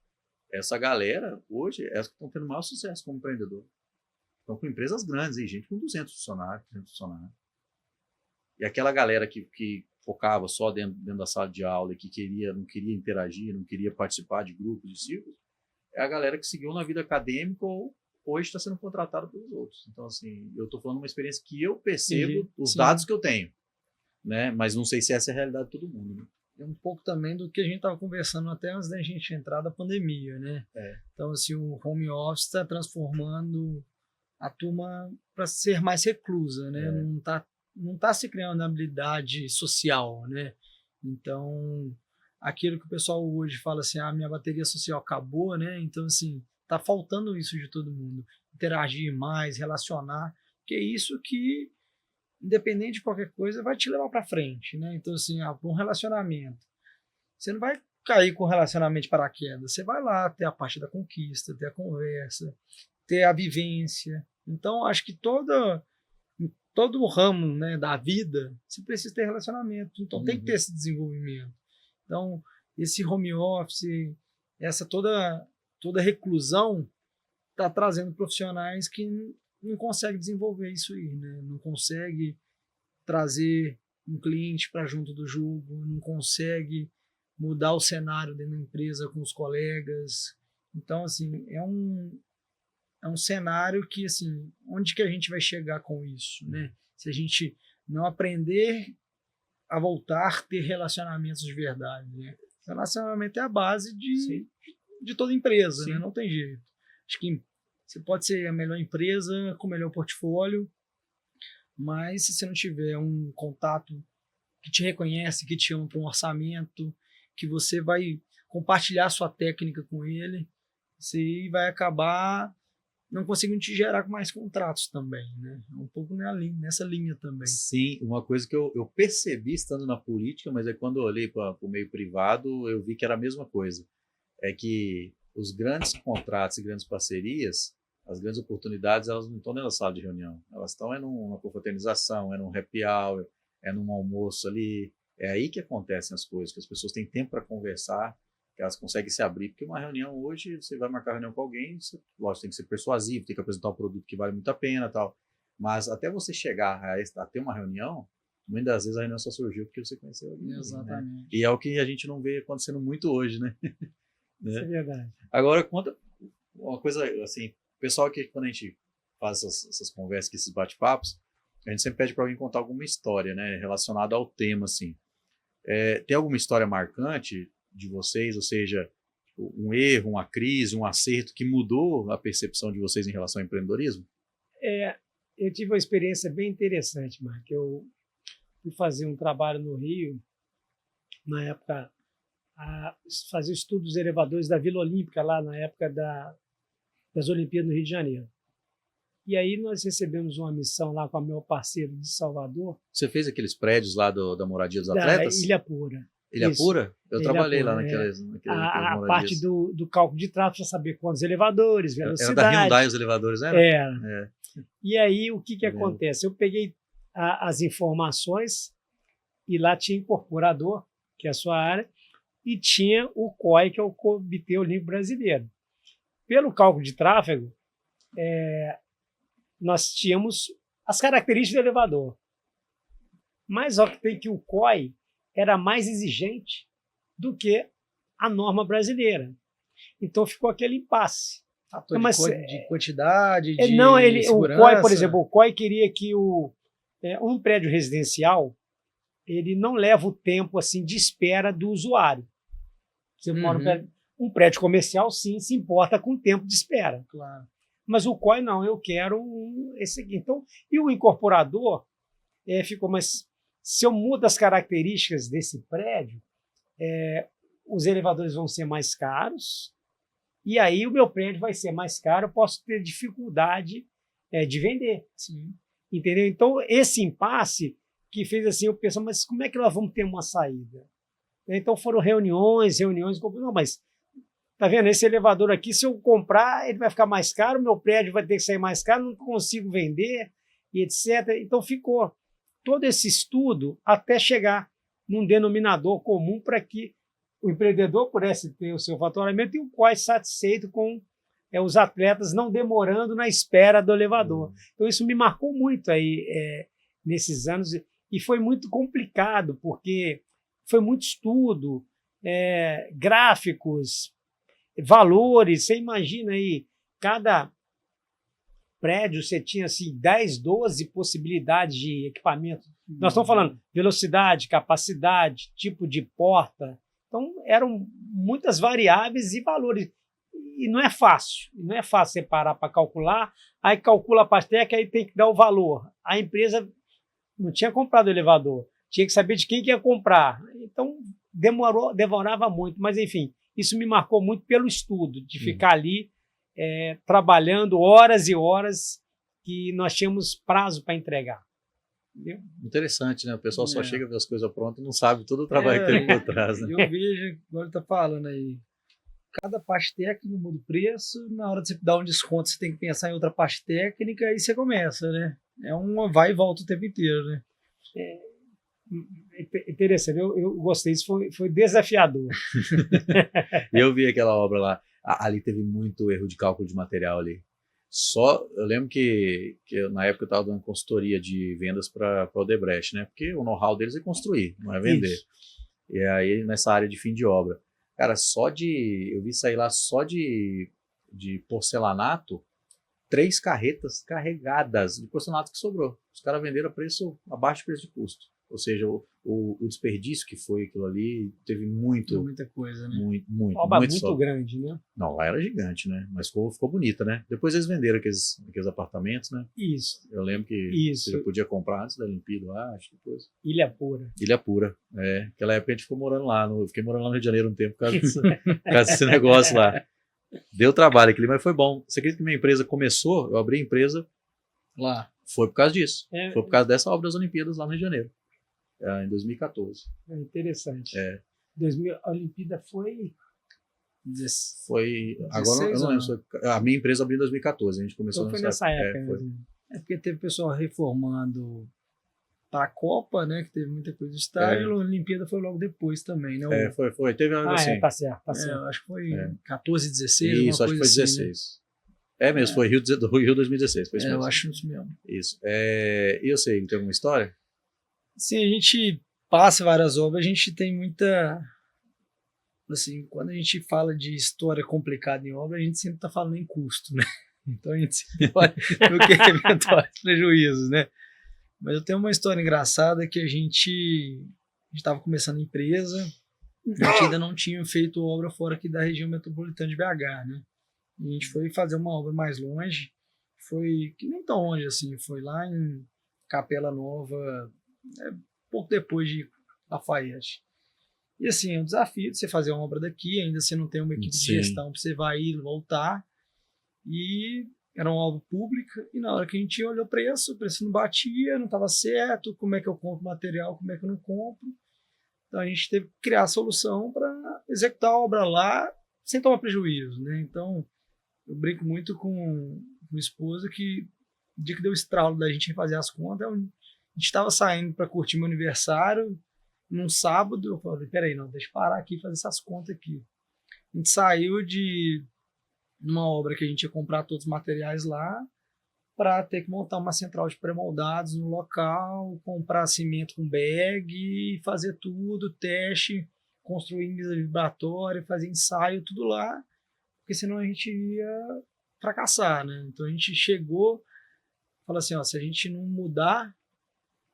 Essa galera, hoje, é as que estão tendo maior sucesso como empreendedor. Estão com empresas grandes, gente com 200 funcionários, 300 funcionários. E aquela galera que focava só dentro da sala de aula e que não queria interagir, não queria participar de grupos, de círculos, é a galera que seguiu na vida acadêmica ou hoje está sendo contratada pelos outros. Então, assim, eu estou falando uma experiência que eu percebo, os dados que eu tenho, né? Mas não sei se essa é a realidade de todo mundo, né? É um pouco também do que a gente estava conversando até antes da gente entrar da pandemia, né? Então, assim, o home office está transformando a turma para ser mais reclusa, né? Não tá se criando habilidade social, né? Então, aquilo que o pessoal hoje fala assim, minha bateria social acabou, né? Então, assim, tá faltando isso de todo mundo. Interagir mais, relacionar, que é isso que, independente de qualquer coisa, vai te levar para frente, né? Então, assim, um relacionamento. Você não vai cair com relacionamento de paraquedas. Você vai lá ter a parte da conquista, ter a conversa, ter a vivência. Então, acho que todo o ramo, né, da vida, você precisa ter relacionamento. Então, tem que ter esse desenvolvimento. Então, esse home office, essa toda reclusão está trazendo profissionais que não conseguem desenvolver isso aí, né? Não consegue trazer um cliente para junto do jogo, não consegue mudar o cenário dentro da empresa com os colegas. Então, assim, é um cenário que, assim, onde que a gente vai chegar com isso, né? Se a gente não aprender a voltar a ter relacionamentos de verdade, né? Relacionamento é a base de toda empresa, né? Não tem jeito. Acho que você pode ser a melhor empresa com o melhor portfólio, mas se você não tiver um contato que te reconhece, que te chama para um orçamento, que você vai compartilhar sua técnica com ele, você vai acabar não conseguindo te gerar mais contratos também, né? Um pouco nessa linha também. Sim, uma coisa que eu percebi estando na política, mas é quando eu olhei para o meio privado, eu vi que era a mesma coisa. É que os grandes contratos e grandes parcerias, as grandes oportunidades, elas não estão dentro da sala de reunião. Elas estão numa confraternização, num happy hour, num almoço ali. É aí que acontecem as coisas, que as pessoas têm tempo para conversar, que elas conseguem se abrir. Porque uma reunião hoje, você vai marcar reunião com alguém, você, lógico, tem que ser persuasivo, tem que apresentar um produto que vale muito a pena e tal. Mas até você chegar a ter uma reunião, muitas das vezes a reunião só surgiu porque você conheceu alguém. Exatamente. Né? E é o que a gente não vê acontecendo muito hoje, né? Isso é verdade. Agora, conta uma coisa, assim, pessoal que quando a gente faz essas conversas, esses bate-papos, a gente sempre pede para alguém contar alguma história, né, relacionada ao tema, assim. Tem alguma história marcante de vocês, ou seja, um erro, uma crise, um acerto que mudou a percepção de vocês em relação ao empreendedorismo? Eu tive uma experiência bem interessante, Mark. Eu fui fazer um trabalho no Rio, na época, fazer o estudo dos elevadores da Vila Olímpica, lá na época das Olimpíadas no Rio de Janeiro. E aí nós recebemos uma missão lá com o meu parceiro de Salvador. Você fez aqueles prédios lá da moradia dos atletas? Ilha Pura. Ilha Isso. Pura? Eu Ilha trabalhei Pura, lá naquelas a parte do cálculo de tráfego para saber quantos elevadores, velocidade. Era da Hyundai os elevadores, né? Era. E aí o que acontece? Eu peguei as informações e lá tinha incorporador, que é a sua área, e tinha o COI, que é o Comitê Olímpico Brasileiro. Pelo cálculo de tráfego, nós tínhamos as características do elevador. Mas só que tem que o COI era mais exigente do que a norma brasileira. Então ficou aquele impasse. Fator de quantidade, de segurança. O COI, por exemplo, o COI queria que um prédio residencial ele não leva o tempo assim de espera do usuário. Você mora um prédio comercial, sim, se importa com o tempo de espera. Claro. Mas o COI não, eu quero esse aqui. Então, e o incorporador ficou, mas se eu mudo as características desse prédio, os elevadores vão ser mais caros, e aí o meu prédio vai ser mais caro, eu posso ter dificuldade de vender. Sim. Entendeu? Então, esse impasse que fez assim, eu pensei, mas como é que nós vamos ter uma saída? Então foram reuniões, não, mas tá vendo, esse elevador aqui, se eu comprar, ele vai ficar mais caro, meu prédio vai ter que sair mais caro, não consigo vender, e etc. Então ficou todo esse estudo até chegar num denominador comum para que o empreendedor pudesse ter o seu faturamento e o qual satisfeito com os atletas não demorando na espera do elevador. Então isso me marcou muito aí nesses anos. E foi muito complicado, porque foi muito estudo, gráficos, valores. Você imagina aí, cada prédio você tinha assim, 10, 12 possibilidades de equipamento. Nós estamos falando velocidade, capacidade, tipo de porta. Então, eram muitas variáveis e valores. E não é fácil. Não é fácil você parar para calcular. Aí calcula a parte técnica, aí tem que dar o valor. A empresa não tinha comprado o elevador. Tinha que saber de quem que ia comprar. Então, demorava muito. Mas, enfim, isso me marcou muito pelo estudo, de ficar ali trabalhando horas e horas que nós tínhamos prazo para entregar. Entendeu? Interessante, né? O pessoal só chega a ver as coisas prontas e não sabe todo o trabalho que tem por trás, né? Eu vejo, agora tá falando aí, cada parte técnica muda o preço, na hora de você dar um desconto você tem que pensar em outra parte técnica, aí você começa, né? É uma vai e volta o tempo inteiro, né? Interessante, eu gostei, isso foi desafiador. Eu vi aquela obra lá, ali teve muito erro de cálculo de material ali. Eu lembro que na época eu estava dando consultoria de vendas para o Odebrecht, né? Porque o know-how deles é construir, não é vender. Isso. E aí nessa área de fim de obra, cara, eu vi sair lá só de porcelanato, 3 carretas carregadas de porcelanato que sobrou. Os caras venderam a preço abaixo do preço de custo. Ou seja, o desperdício que foi aquilo ali teve muita coisa, né? Uma obra muito grande, né? Não, lá era gigante, né? Mas ficou bonita, né? Depois eles venderam aqueles apartamentos, né? Isso. Eu lembro que você podia comprar antes da Olimpíada, eu acho, depois. Ilha Pura. Ilha Pura, Aquela época a gente ficou morando lá. Eu fiquei morando lá no Rio de Janeiro um tempo por causa desse negócio lá. Deu trabalho aquilo, mas foi bom. Você acredita que minha empresa começou? Eu abri a empresa lá. Foi por causa disso. Foi por causa dessa obra das Olimpíadas lá no Rio de Janeiro. Em 2014. Interessante. A Olimpíada foi... Agora eu não lembro. A minha empresa abriu em 2014. A gente começou então nessa época. Porque teve pessoal reformando para a Copa, né? Que teve muita coisa de estádio. A Olimpíada foi logo depois também, né? Foi. Teve algo assim. Tá certo. Acho que foi 14, 16. Isso, acho que foi 16. Assim, né? Mesmo, foi Rio 2016. Foi isso mesmo. Eu acho isso mesmo. Isso. E eu sei, tem alguma história? Sim, a gente passa várias obras, a gente tem muita... Assim, quando a gente fala de história complicada em obra, a gente sempre está falando em custo, né? Então a gente sempre olha no que é eventuais prejuízos, né? Mas eu tenho uma história engraçada que a gente estava começando a empresa, a gente ainda não tinha feito obra fora aqui da região metropolitana de BH, né? A gente foi fazer uma obra mais longe, foi que nem tão longe assim, foi lá em Capela Nova, pouco depois de Lafayette. E assim, é um desafio de você fazer uma obra daqui, ainda você não tem uma equipe de gestão para você vai ir e voltar. E era uma obra pública, e na hora que a gente olhou o preço não batia, não estava certo, como é que eu compro material, como é que eu não compro. Então a gente teve que criar a solução para executar a obra lá sem tomar prejuízo, né? Então eu brinco muito com minha esposa que o dia que deu o estralo da gente fazer as contas, a gente estava saindo para curtir meu aniversário num sábado. Eu falei, peraí, não, deixa eu parar aqui e fazer essas contas aqui. A gente saiu de uma obra que a gente ia comprar todos os materiais lá para ter que montar uma central de pré-moldados no local, comprar cimento com bag, fazer tudo, teste, construir mesa vibratória, fazer ensaio, tudo lá, porque senão a gente ia fracassar, né? Então a gente chegou, falou assim, ó, se a gente não mudar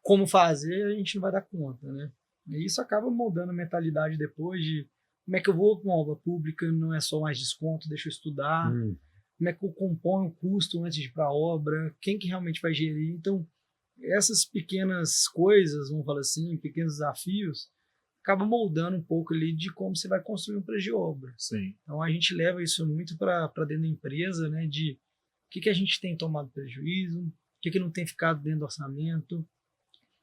como fazer, a gente não vai dar conta, né? E isso acaba moldando a mentalidade depois de como é que eu vou com uma obra pública, não é só mais desconto, deixa eu estudar, como é que eu componho o custo antes de ir para a obra, quem que realmente vai gerir. Então, essas pequenas coisas, vamos falar assim, pequenos desafios, acabam moldando um pouco ali de como você vai construir um prédio de obra. Sim. Então, a gente leva isso muito para dentro da empresa, né, de o que a gente tem tomado prejuízo, o que não tem ficado dentro do orçamento,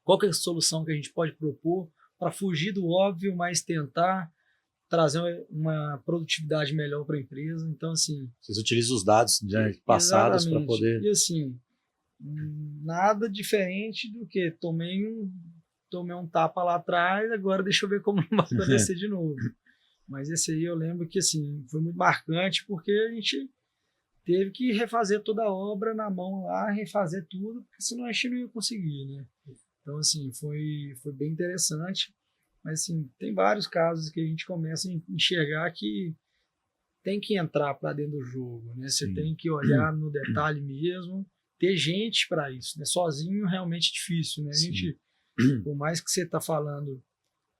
qual que é a solução que a gente pode propor para fugir do óbvio, mas tentar trazer uma produtividade melhor para a empresa. Então, assim... Vocês utilizam os dados passados para poder... E, assim, nada diferente do que tomei um tapa lá atrás, agora deixa eu ver como não vai acontecer de novo. Mas esse aí eu lembro que, assim, foi muito marcante, porque a gente teve que refazer toda a obra na mão lá, refazer tudo, porque senão a gente não ia conseguir, né? Então, assim, foi bem interessante. Mas, assim, tem vários casos que a gente começa a enxergar que tem que entrar para dentro do jogo, né? Você Sim. tem que olhar no detalhe mesmo, ter gente para isso, né? Sozinho realmente é difícil, né? A Sim. gente, por mais que você está falando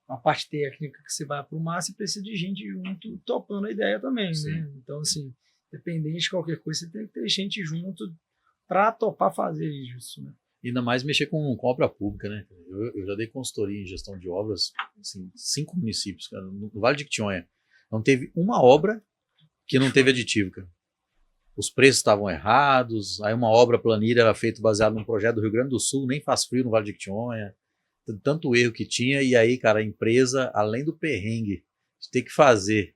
a parte técnica que você vai aprumar, você precisa de gente junto topando a ideia também, Sim. né? Então, assim, dependente de qualquer coisa, você tem que ter gente junto para topar fazer isso, né? Ainda mais mexer com obra pública, né? Eu já dei consultoria em gestão de obras, assim, 5 municípios, cara, no Vale de Quitonha. Não teve uma obra que não teve aditivo, cara. Os preços estavam errados, aí uma obra planilha era feita baseada num projeto do Rio Grande do Sul, nem faz frio no Vale de Quitonha, tanto erro que tinha, e aí, cara, a empresa, além do perrengue de ter que fazer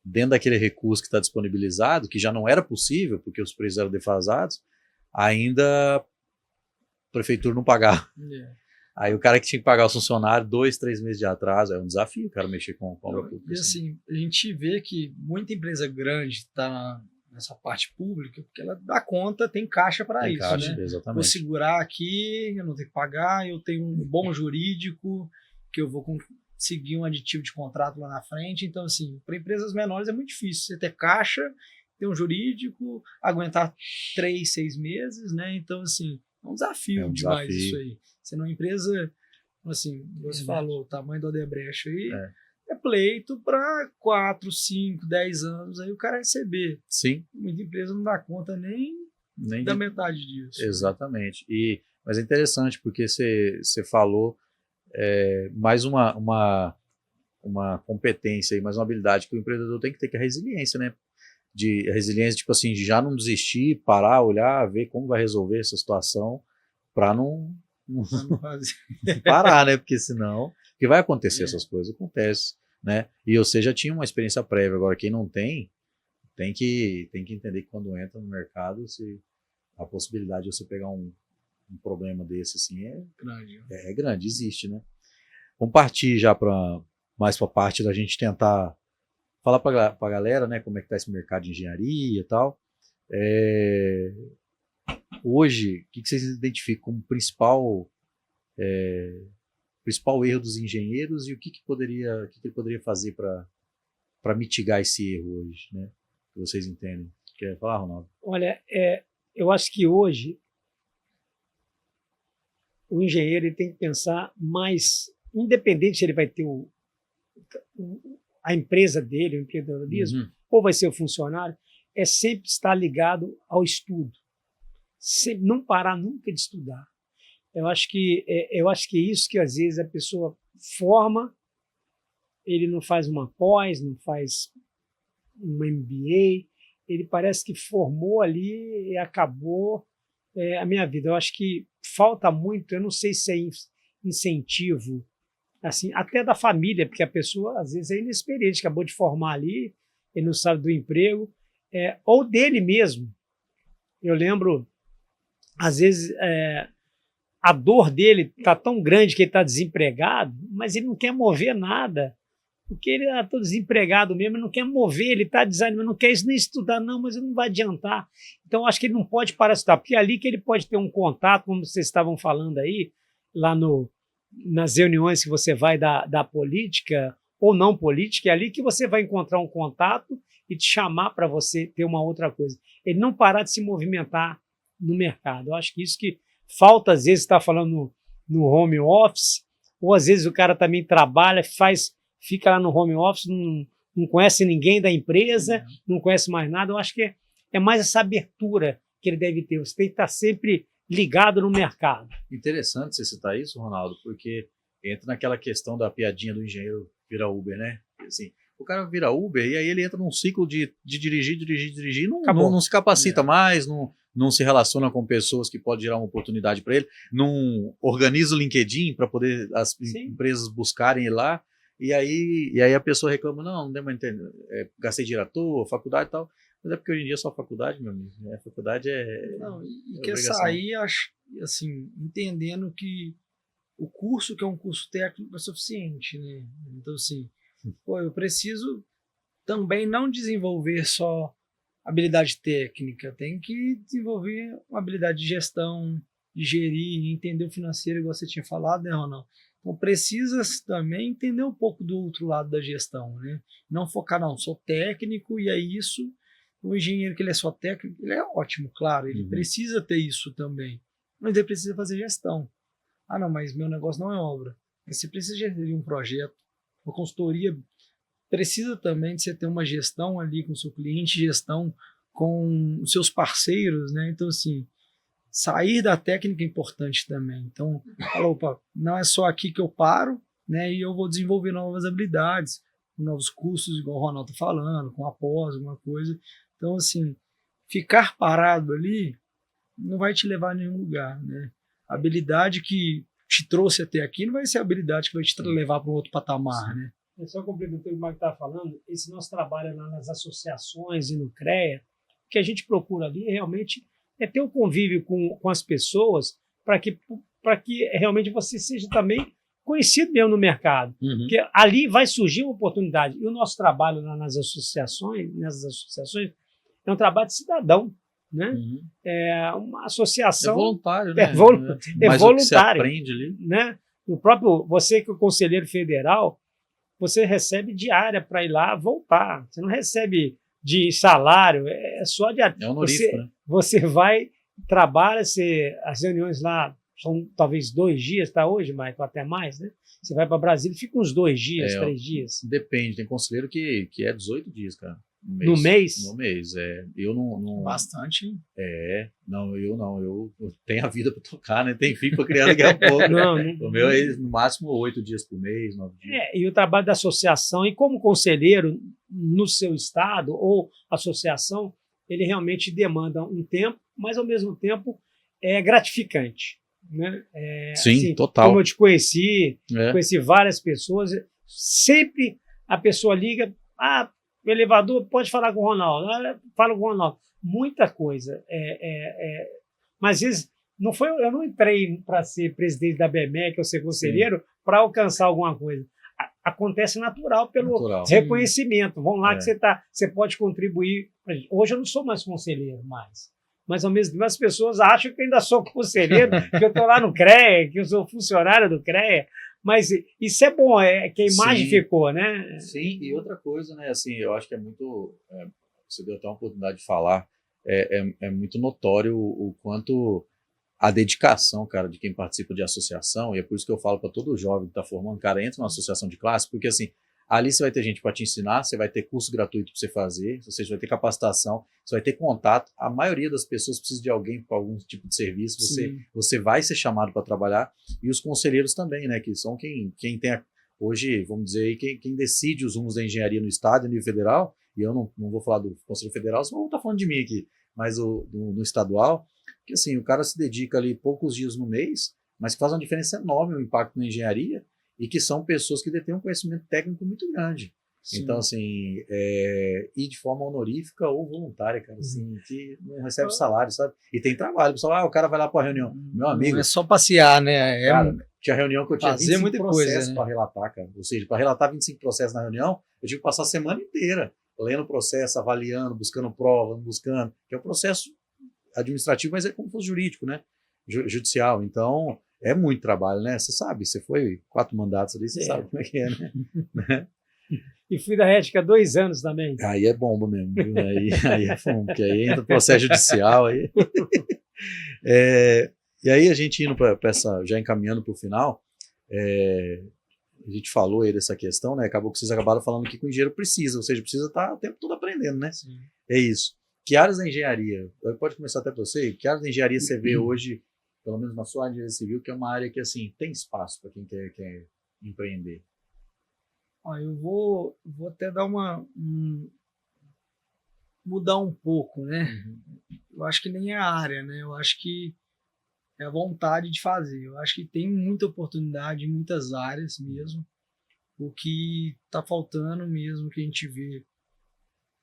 dentro daquele recurso que está disponibilizado, que já não era possível, porque os preços eram defasados, ainda a prefeitura não pagava. Aí o cara que tinha que pagar os funcionários 2, 3 meses de atraso, é um desafio, o cara mexer com obra pública. E assim, a gente vê que muita empresa grande está nessa parte pública, porque ela dá conta, tem caixa para isso, caixa, né? exatamente. Vou segurar aqui, eu não tenho que pagar, eu tenho um bom jurídico, que eu vou conseguir um aditivo de contrato lá na frente. Então, assim, para empresas menores é muito difícil você ter caixa, ter um jurídico, aguentar 3, 6 meses, né? Então, assim, é um desafio demais isso aí. Você numa empresa, assim, você falou, o tamanho do Odebrecht aí, é pleito para 4, 5, 10 anos aí o cara receber. Sim. Muita empresa não dá conta nem da metade disso. Exatamente. Né? Mas é interessante porque você falou mais uma competência, mais uma habilidade que o empreendedor tem que ter, que é a resiliência, né? A resiliência, tipo assim, de já não desistir, parar, olhar, ver como vai resolver essa situação, para não parar, né? Porque senão, que vai acontecer essas coisas, acontece, né? E você já tinha uma experiência prévia, agora quem não tem que entender que quando entra no mercado, a possibilidade de você pegar um problema desse assim é grande, existe, né? Vamos partir já mais para a parte da gente tentar falar para a galera, né, como é que está esse mercado de engenharia e tal. Hoje, o que vocês identificam como principal erro dos engenheiros e o que ele poderia fazer para mitigar esse erro hoje, né? Que vocês entendem. Quer falar, Ronaldo? Olha, eu acho que hoje o engenheiro ele tem que pensar mais, independente se ele vai ter a empresa dele, o empreendedorismo, ou vai ser o funcionário, é sempre estar ligado ao estudo. Sempre, não parar nunca de estudar. Eu acho que é isso que às vezes a pessoa forma, ele não faz uma pós, não faz um MBA, ele parece que formou ali e acabou a minha vida. Eu acho que falta muito, eu não sei se é incentivo, assim, até da família, porque a pessoa às vezes é inexperiente, acabou de formar ali, ele não sabe do emprego, ou dele mesmo. Eu lembro, às vezes, a dor dele está tão grande que ele está desempregado, mas ele não quer mover nada, porque ele está desempregado mesmo, ele não quer mover, ele está desanimado, não quer isso nem estudar, não, mas não vai adiantar. Então, acho que ele não pode parar de estudar, porque é ali que ele pode ter um contato, como vocês estavam falando aí, lá nas reuniões que você vai da política ou não política, é ali que você vai encontrar um contato e te chamar para você ter uma outra coisa. Ele não parar de se movimentar no mercado. Eu acho que isso que falta, às vezes, estar falando no home office, ou às vezes o cara também trabalha, fica lá no home office, não conhece ninguém da empresa, não conhece mais nada. Eu acho que é mais essa abertura que ele deve ter. Você tem que estar sempre ligado no mercado. Interessante você citar isso, Ronaldo, porque entra naquela questão da piadinha do engenheiro vira Uber, né? Assim, o cara vira Uber e aí ele entra num ciclo de dirigir, não se capacita mais, não se relaciona com pessoas que podem gerar uma oportunidade para ele, não organiza o LinkedIn para poder as empresas buscarem ele lá, e aí a pessoa reclama, não deu uma entender, gastei dinheiro à toa, faculdade e tal, mas é porque hoje em dia é só faculdade, meu amigo, a faculdade quer sair, assim, entendendo que o curso, que é um curso técnico, é suficiente, né? Então, assim, eu preciso também não desenvolver só habilidade técnica, tem que desenvolver uma habilidade de gestão, de gerir, entender o financeiro, igual você tinha falado, né, Ronaldo? Então precisa também entender um pouco do outro lado da gestão, né? Não focar, não, sou técnico e é isso. O engenheiro que ele é só técnico, ele é ótimo, claro, ele precisa ter isso também, mas ele precisa fazer gestão. Ah, não, mas meu negócio não é obra. Você precisa gerir um projeto, uma consultoria precisa também de você ter uma gestão ali com o seu cliente, gestão com os seus parceiros, né? Então, assim, sair da técnica é importante também. Então, fala, opa, não é só aqui que eu paro, né? E eu vou desenvolver novas habilidades, novos cursos, igual o Ronaldo está falando, com a pós, alguma coisa. Então, assim, ficar parado ali não vai te levar a nenhum lugar, né? A habilidade que te trouxe até aqui não vai ser a habilidade que vai te levar para um outro patamar, né? Eu só complementando o que o Marco estava falando, esse nosso trabalho lá nas associações e no CREA, o que a gente procura ali realmente é ter um convívio com as pessoas para que realmente você seja também conhecido mesmo no mercado. Porque ali vai surgir uma oportunidade. E o nosso trabalho lá nas associações é um trabalho de cidadão, né? É uma associação... É voluntário, né? É Mas voluntário. o que você aprende ali... Né? O próprio, você que é o conselheiro federal, você recebe diária para ir lá voltar. Você não recebe de salário, é só de... É honorífico, né? Você vai, trabalha, as reuniões lá são talvez 2 dias, tá hoje, Michael, até mais, né? Você vai para Brasília e fica uns 2 dias, 3 dias. Depende, tem conselheiro que é 18 dias, cara. No mês? No mês, Eu não... Bastante, hein? Eu tenho a vida para tocar, né? Tem filho para criar daqui a pouco. O meu é no máximo 8 dias por mês, 9 dias. E o trabalho da associação, e como conselheiro no seu estado ou associação, ele realmente demanda um tempo, mas ao mesmo tempo é gratificante. Né? Sim, assim, total. Como eu te conheci várias pessoas, sempre a pessoa liga, o elevador, pode falar com o Ronaldo, fala com o Ronaldo, muita coisa. Mas às vezes, eu não entrei para ser presidente da BMEC ou ser conselheiro para alcançar alguma coisa. Acontece natural pelo reconhecimento. Vamos lá que você pode contribuir. Hoje eu não sou mais conselheiro, mas ao mesmo tempo as pessoas acham que eu ainda sou conselheiro, que eu estou lá no CREA, que eu sou funcionário do CREA. Mas isso é bom, que a imagem ficou, né? Sim, e outra coisa, né? Assim, eu acho que é muito... você deu até uma oportunidade de falar, é muito notório o quanto a dedicação, cara, de quem participa de associação, e é por isso que eu falo para todo jovem que está formando, cara, entra numa associação de classe, porque assim, ali você vai ter gente para te ensinar, você vai ter curso gratuito para você fazer, você vai ter capacitação, você vai ter contato. A maioria das pessoas precisa de alguém para algum tipo de serviço, você vai ser chamado para trabalhar, e os conselheiros também, né, que são quem tem, hoje, vamos dizer aí, quem decide os rumos da engenharia no estado e no nível federal, e eu não vou falar do Conselho Federal, senão vou estar falando de mim aqui, mas no estadual, que assim, o cara se dedica ali poucos dias no mês, mas que faz uma diferença enorme, o impacto na engenharia, e que são pessoas que detêm um conhecimento técnico muito grande. Sim. Então, assim, e de forma honorífica ou voluntária, cara, assim, que não recebe salário, sabe? E tem trabalho, pessoal, o cara vai lá para a reunião. Meu amigo... Não é só passear, né? Cara, tinha reunião que eu tinha 25 muita processos coisa, né? para relatar, cara. Ou seja, para relatar 25 processos na reunião, eu tive que passar a semana inteira lendo o processo, avaliando, buscando prova, que é um processo administrativo, mas é como se fosse jurídico, né? Judicial. Então, é muito trabalho, né? Você sabe, você foi 4 mandatos ali, você sabe como é que é, né? E fui da ética 2 anos também. Aí é bomba mesmo, viu? Aí é fumo, porque aí entra o processo judicial. Aí. E aí a gente indo para essa, já encaminhando para o final, a gente falou aí dessa questão, né? Acabou que vocês acabaram falando que o engenheiro precisa, ou seja, precisa estar o tempo todo aprendendo, né? Sim. É isso. Que áreas da engenharia, pode começar até para você, que áreas da engenharia você vê hoje, pelo menos na sua área de engenharia civil, que é uma área que assim, tem espaço para quem quer empreender? Eu vou até dar mudar um pouco, né? Eu acho que nem é a área, né? Eu acho que é a vontade de fazer. Eu acho que tem muita oportunidade em muitas áreas mesmo. O que está faltando mesmo, que a gente vê,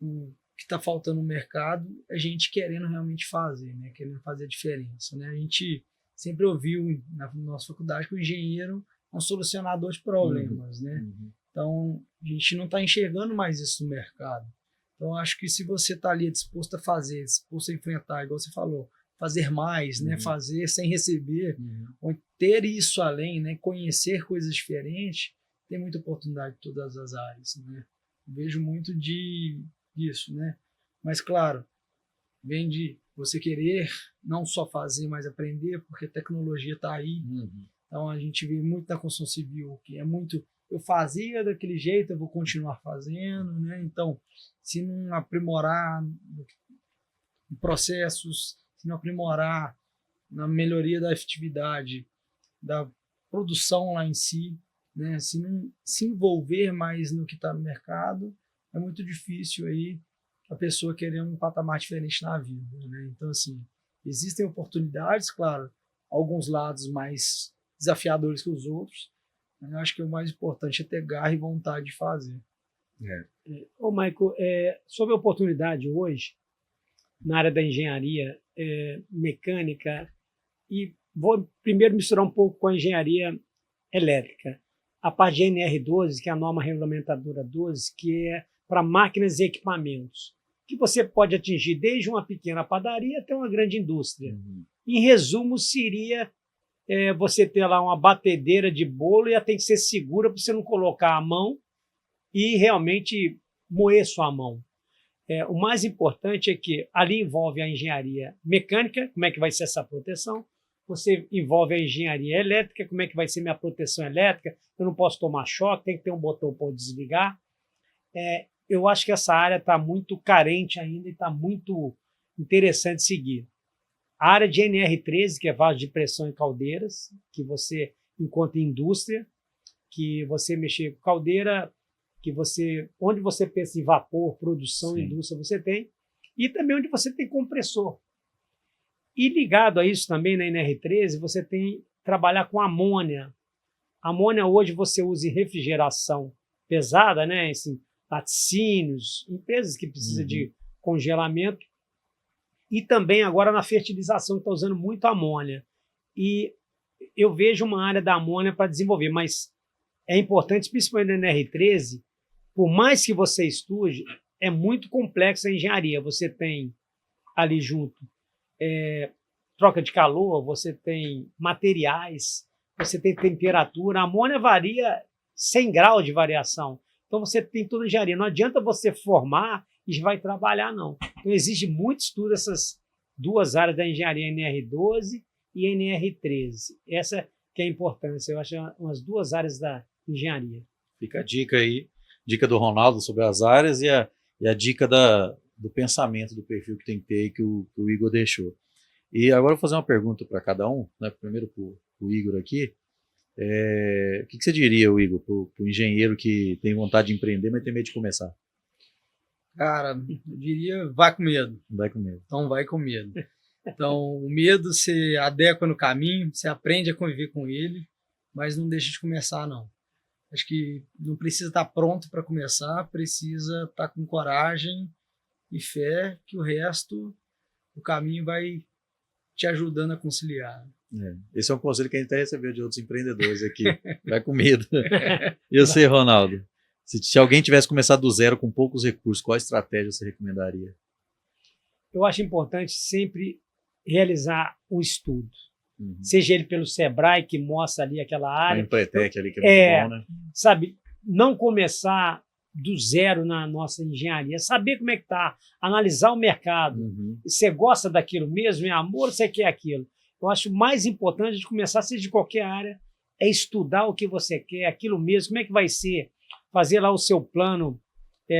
o que está faltando no mercado, é gente querendo realmente fazer, né? Querendo fazer a diferença, né? A gente sempre ouviu na nossa faculdade que o engenheiro é um solucionador de problemas, né? Então, a gente não está enxergando mais isso no mercado. Então, acho que se você está ali disposto a fazer, disposto a enfrentar, igual você falou, fazer mais, né? Uhum. Fazer sem receber, Uhum. ou ter isso além, né? Conhecer coisas diferentes, tem muita oportunidade em todas as áreas, né? Vejo muito disso, né? Mas claro, vem de você querer não só fazer, mas aprender, porque a tecnologia está aí. Uhum. Então a gente vê muito na construção civil, que é muito, eu fazia daquele jeito, eu vou continuar fazendo, né? Então, se não aprimorar em processos, se não aprimorar na melhoria da efetividade da produção lá em si, né? Se não se envolver mais no que está no mercado, é muito difícil aí a pessoa querer um patamar diferente na vida, né? Então, assim, existem oportunidades, claro, alguns lados mais desafiadores que os outros, mas eu acho que o mais importante é ter garra e vontade de fazer. Ô, Michael, sobre a oportunidade hoje, na área da engenharia mecânica, e vou primeiro misturar um pouco com a engenharia elétrica. A parte de NR12, que é a norma regulamentadora 12, que é para máquinas e equipamentos, que você pode atingir desde uma pequena padaria até uma grande indústria. Uhum. Em resumo, seria você ter lá uma batedeira de bolo e ela tem que ser segura para você não colocar a mão e realmente moer sua mão. O mais importante é que ali envolve a engenharia mecânica, como é que vai ser essa proteção, você envolve a engenharia elétrica, como é que vai ser minha proteção elétrica, eu não posso tomar choque, tem que ter um botão para desligar. Eu acho que essa área está muito carente ainda e está muito interessante seguir. A área de NR13, que é vaso de pressão em caldeiras, que você encontra em indústria, que você mexer com caldeira, onde você pensa em vapor, produção, Sim. indústria, você tem, e também onde você tem compressor. E ligado a isso também na NR13, você tem trabalhar com amônia. Amônia hoje você usa em refrigeração pesada, né? Assim, laticínios, empresas que precisam de congelamento, e também agora na fertilização, que está usando muito amônia. E eu vejo uma área da amônia para desenvolver, mas é importante, principalmente na NR13, por mais que você estude, é muito complexa a engenharia. Você tem ali junto troca de calor, você tem materiais, você tem temperatura. A amônia varia 100 graus de variação. Então você tem toda a engenharia. Não adianta você formar e vai trabalhar, não. Então exige muito estudo essas duas áreas da engenharia, NR12 e NR13. Essa que é a importância, eu acho, umas duas áreas da engenharia. Fica a dica aí, dica do Ronaldo sobre as áreas e a dica do pensamento, do perfil que tem que ter aí que o Igor deixou. E agora eu vou fazer uma pergunta para cada um, né? Primeiro para o Igor aqui. O que você diria, Igor, para o engenheiro que tem vontade de empreender, mas tem medo de começar? Cara, eu diria, vai com medo. Vai com medo. Então, vai com medo. Então, o medo você adequa no caminho, você aprende a conviver com ele, mas não deixa de começar, não. Acho que não precisa estar pronto para começar, precisa estar com coragem e fé, que o resto, o caminho vai te ajudando a conciliar. Esse é um conselho que a gente até recebeu de outros empreendedores aqui. Vai com medo. E você, Ronaldo? Se alguém tivesse começado do zero com poucos recursos, qual estratégia você recomendaria? Eu acho importante sempre realizar um estudo. Seja ele pelo Sebrae, que mostra ali aquela área. O Empretec ali, que é muito bom, né? Sabe, não começar do zero na nossa engenharia, saber como é que está, analisar o mercado. Você gosta daquilo mesmo, é amor, você quer aquilo. Eu acho mais importante de começar, seja de qualquer área, é estudar o que você quer, aquilo mesmo, como é que vai ser, fazer lá o seu plano,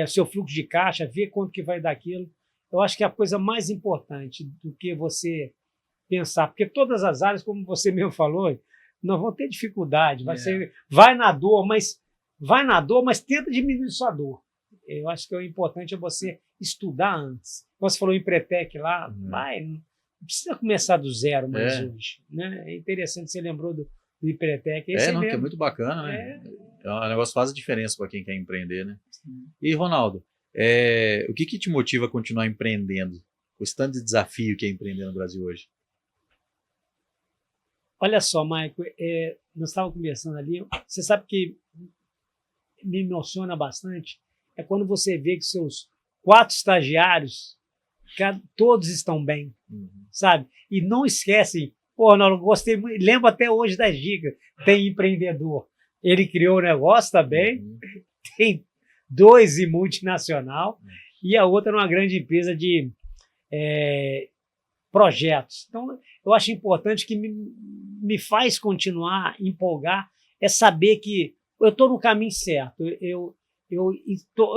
seu fluxo de caixa, ver quanto que vai dar aquilo. Eu acho que é a coisa mais importante do que você pensar, porque todas as áreas, como você mesmo falou, não vão ter dificuldade, vai na dor, mas tenta diminuir sua dor. Eu acho que o importante é você estudar antes. Como você falou em Empretec lá, não precisa começar do zero mais hoje. Né? É interessante, você lembrou do Empretec. Que é muito bacana, né? É um negócio que faz a diferença para quem quer empreender, né? E, Ronaldo, o que te motiva a continuar empreendendo? O tanto de desafio que é empreender no Brasil hoje? Olha só, Michael, nós estávamos conversando ali, você sabe que me emociona bastante, é quando você vê que seus 4 estagiários todos estão bem, sabe? E não esquecem, pô, não gostei muito, lembro até hoje das dicas. Tem empreendedor, ele criou o negócio também, tem 2 em multinacional e a outra numa grande empresa de projetos. Então, eu acho importante que me faz continuar, empolgar, é saber que eu estou no caminho certo, eu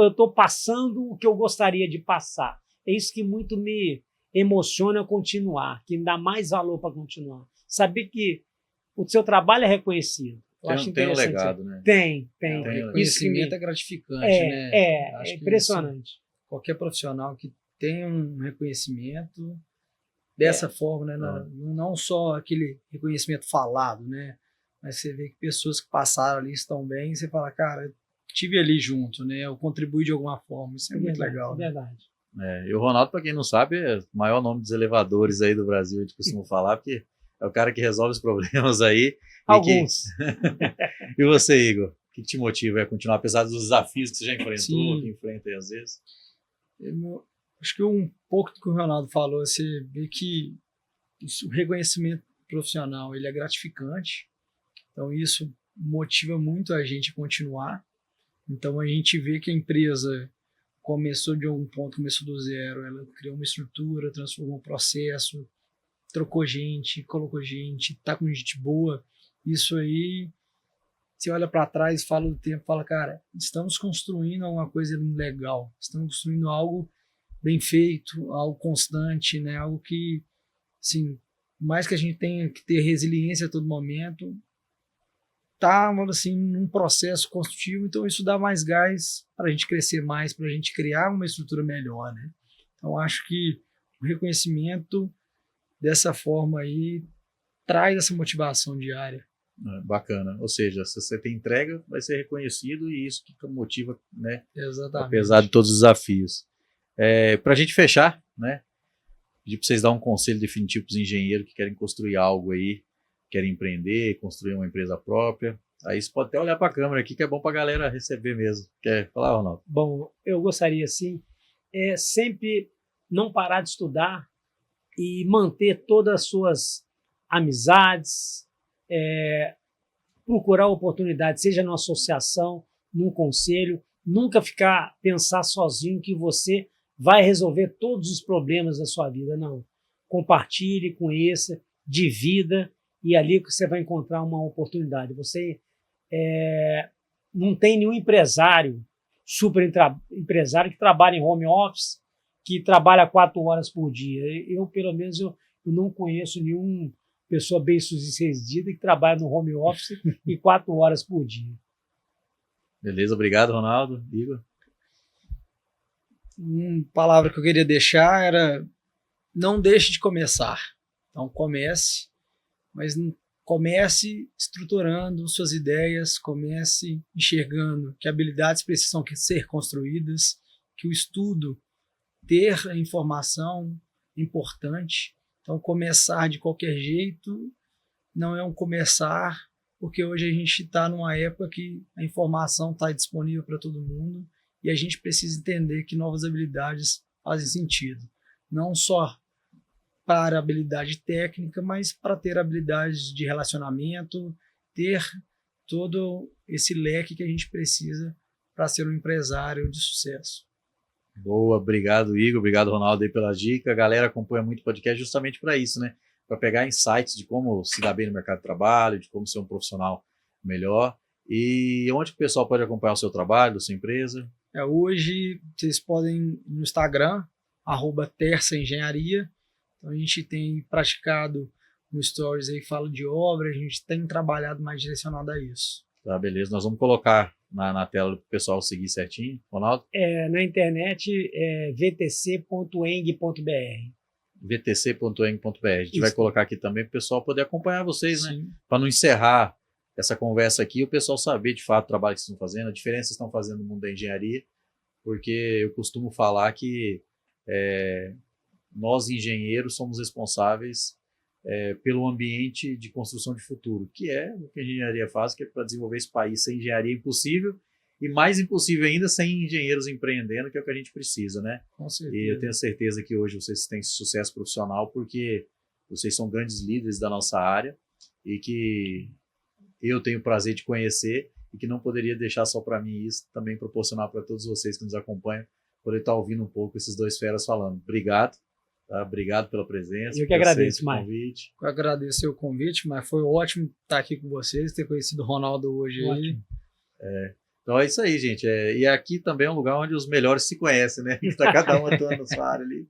estou passando o que eu gostaria de passar. É isso que muito me emociona continuar, que me dá mais valor para continuar. Saber que o seu trabalho é reconhecido. Eu acho Tem um interessante. legado, né? Tem. O Isso reconhecimento é gratificante, né? É Acho que impressionante. isso, qualquer profissional que tem um reconhecimento dessa forma, né? Não só aquele reconhecimento falado, né? Mas você vê que pessoas que passaram ali estão bem e você fala, cara, estive ali junto, né? Eu contribuí de alguma forma. Isso é muito legal. É né? verdade. E o Ronaldo, para quem não sabe, é o maior nome dos elevadores aí do Brasil, a gente costuma falar, porque é o cara que resolve os problemas aí. Alguns. E você, Igor? O que te motiva a continuar, apesar dos desafios que você já enfrentou, Sim. que enfrenta aí às vezes? Acho que um pouco do que o Ronaldo falou, você vê que o reconhecimento profissional ele é gratificante, então isso motiva muito a gente a continuar. Então a gente vê que a empresa começou de algum ponto, começou do zero, ela criou uma estrutura, transformou um processo, trocou gente, colocou gente, tá com gente boa. Isso aí, você olha para trás, fala do tempo, fala, cara, estamos construindo alguma coisa legal, estamos construindo algo bem feito, algo constante, né? Algo que, assim, mais que a gente tenha que ter resiliência a todo momento, tá, assim, num processo construtivo, então isso dá mais gás para a gente crescer mais, para a gente criar uma estrutura melhor, né? Então acho que o reconhecimento dessa forma aí traz essa motivação diária. Bacana, ou seja, se você tem entrega, vai ser reconhecido e isso que motiva, né? Exatamente. Apesar de todos os desafios. Para a gente fechar, né? Pedir para vocês dar um conselho definitivo para os engenheiros que querem construir algo aí, querem empreender, construir uma empresa própria. Aí você pode até olhar para a câmera aqui, que é bom para a galera receber mesmo. Quer falar, Ronaldo? Bom, eu gostaria, sim, sempre não parar de estudar e manter todas as suas amizades, procurar oportunidade, seja numa associação, num conselho, nunca pensar sozinho que você vai resolver todos os problemas da sua vida, não. Compartilhe, conheça, divida, e ali que você vai encontrar uma oportunidade. Você não tem nenhum empresário, super empresário que trabalha em home office, que trabalha 4 horas por dia. Eu pelo menos, eu não conheço nenhuma pessoa bem-sucedida que trabalha no home office e 4 horas por dia. Beleza, obrigado, Ronaldo. Igor? Uma palavra que eu queria deixar era não deixe de começar. Então comece, mas comece estruturando suas ideias, comece enxergando que habilidades precisam ser construídas, que o estudo, ter a informação é importante. Então começar de qualquer jeito não é um começar, porque hoje a gente está numa época que a informação está disponível para todo mundo e a gente precisa entender que novas habilidades fazem sentido. Não só para habilidade técnica, mas para ter habilidades de relacionamento, ter todo esse leque que a gente precisa para ser um empresário de sucesso. Boa, obrigado, Igor. Obrigado, Ronaldo, aí pela dica. A galera acompanha muito o podcast justamente para isso, né? Para pegar insights de como se dar bem no mercado de trabalho, de como ser um profissional melhor. E onde que o pessoal pode acompanhar o seu trabalho, a sua empresa? Hoje vocês podem no Instagram, @terçaengenharia. Então a gente tem praticado no Stories aí, fala de obra, a gente tem trabalhado mais direcionado a isso. Tá, beleza. Nós vamos colocar na tela para o pessoal seguir certinho. Ronaldo? Na internet é vtc.eng.br. vtc.eng.br. A gente Isso. vai colocar aqui também para o pessoal poder acompanhar vocês, né? Sim. Para não encerrar essa conversa aqui, o pessoal saber de fato o trabalho que vocês estão fazendo, a diferença que vocês estão fazendo no mundo da engenharia, porque eu costumo falar que nós engenheiros somos responsáveis pelo ambiente de construção de futuro, que é o que a engenharia faz, que é para desenvolver esse país. Sem engenharia é impossível, e mais impossível ainda sem engenheiros empreendendo, que é o que a gente precisa, né? Com E eu certeza. tenho certeza que hoje vocês têm sucesso profissional porque vocês são grandes líderes da nossa área e que eu tenho o prazer de conhecer e que não poderia deixar só para mim isso, também proporcionar para todos vocês que nos acompanham, poder estar ouvindo um pouco esses dois feras falando. Obrigado, tá? Obrigado pela presença. Eu que agradeço, o Maicon. convite. Eu agradeço o convite, mas foi ótimo estar aqui com vocês, ter conhecido o Ronaldo hoje aí. Ótimo. Então é isso aí, gente. E aqui também é um lugar onde os melhores se conhecem, né? Está cada um atuando na sua área ali.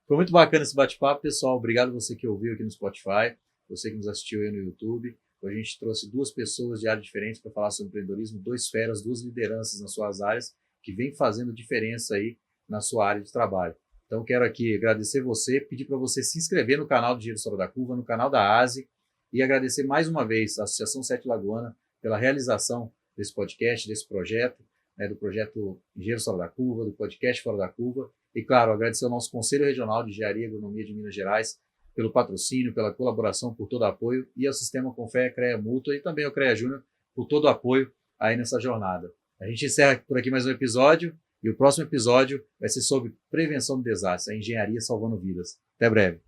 Foi muito bacana esse bate-papo, pessoal. Obrigado você que ouviu aqui no Spotify, você que nos assistiu aí no YouTube. A gente trouxe duas pessoas de áreas diferentes para falar sobre empreendedorismo, dois feras, duas lideranças nas suas áreas que vem fazendo diferença aí na sua área de trabalho. Então quero aqui agradecer você, pedir para você se inscrever no canal do Engenheiros Fora da Curva, no canal da ASE e agradecer mais uma vez a Associação Sete Lagoana pela realização desse podcast, desse projeto, né, do projeto Engenheiros Fora da Curva, do podcast Fora da Curva. E, claro, agradecer ao nosso Conselho Regional de Engenharia e Agronomia de Minas Gerais pelo patrocínio, pela colaboração, por todo o apoio, e ao Sistema Confé, CREA Mútua e também ao CREA Júnior por todo o apoio aí nessa jornada. A gente encerra por aqui mais um episódio, e o próximo episódio vai ser sobre prevenção de desastres, a engenharia salvando vidas. Até breve.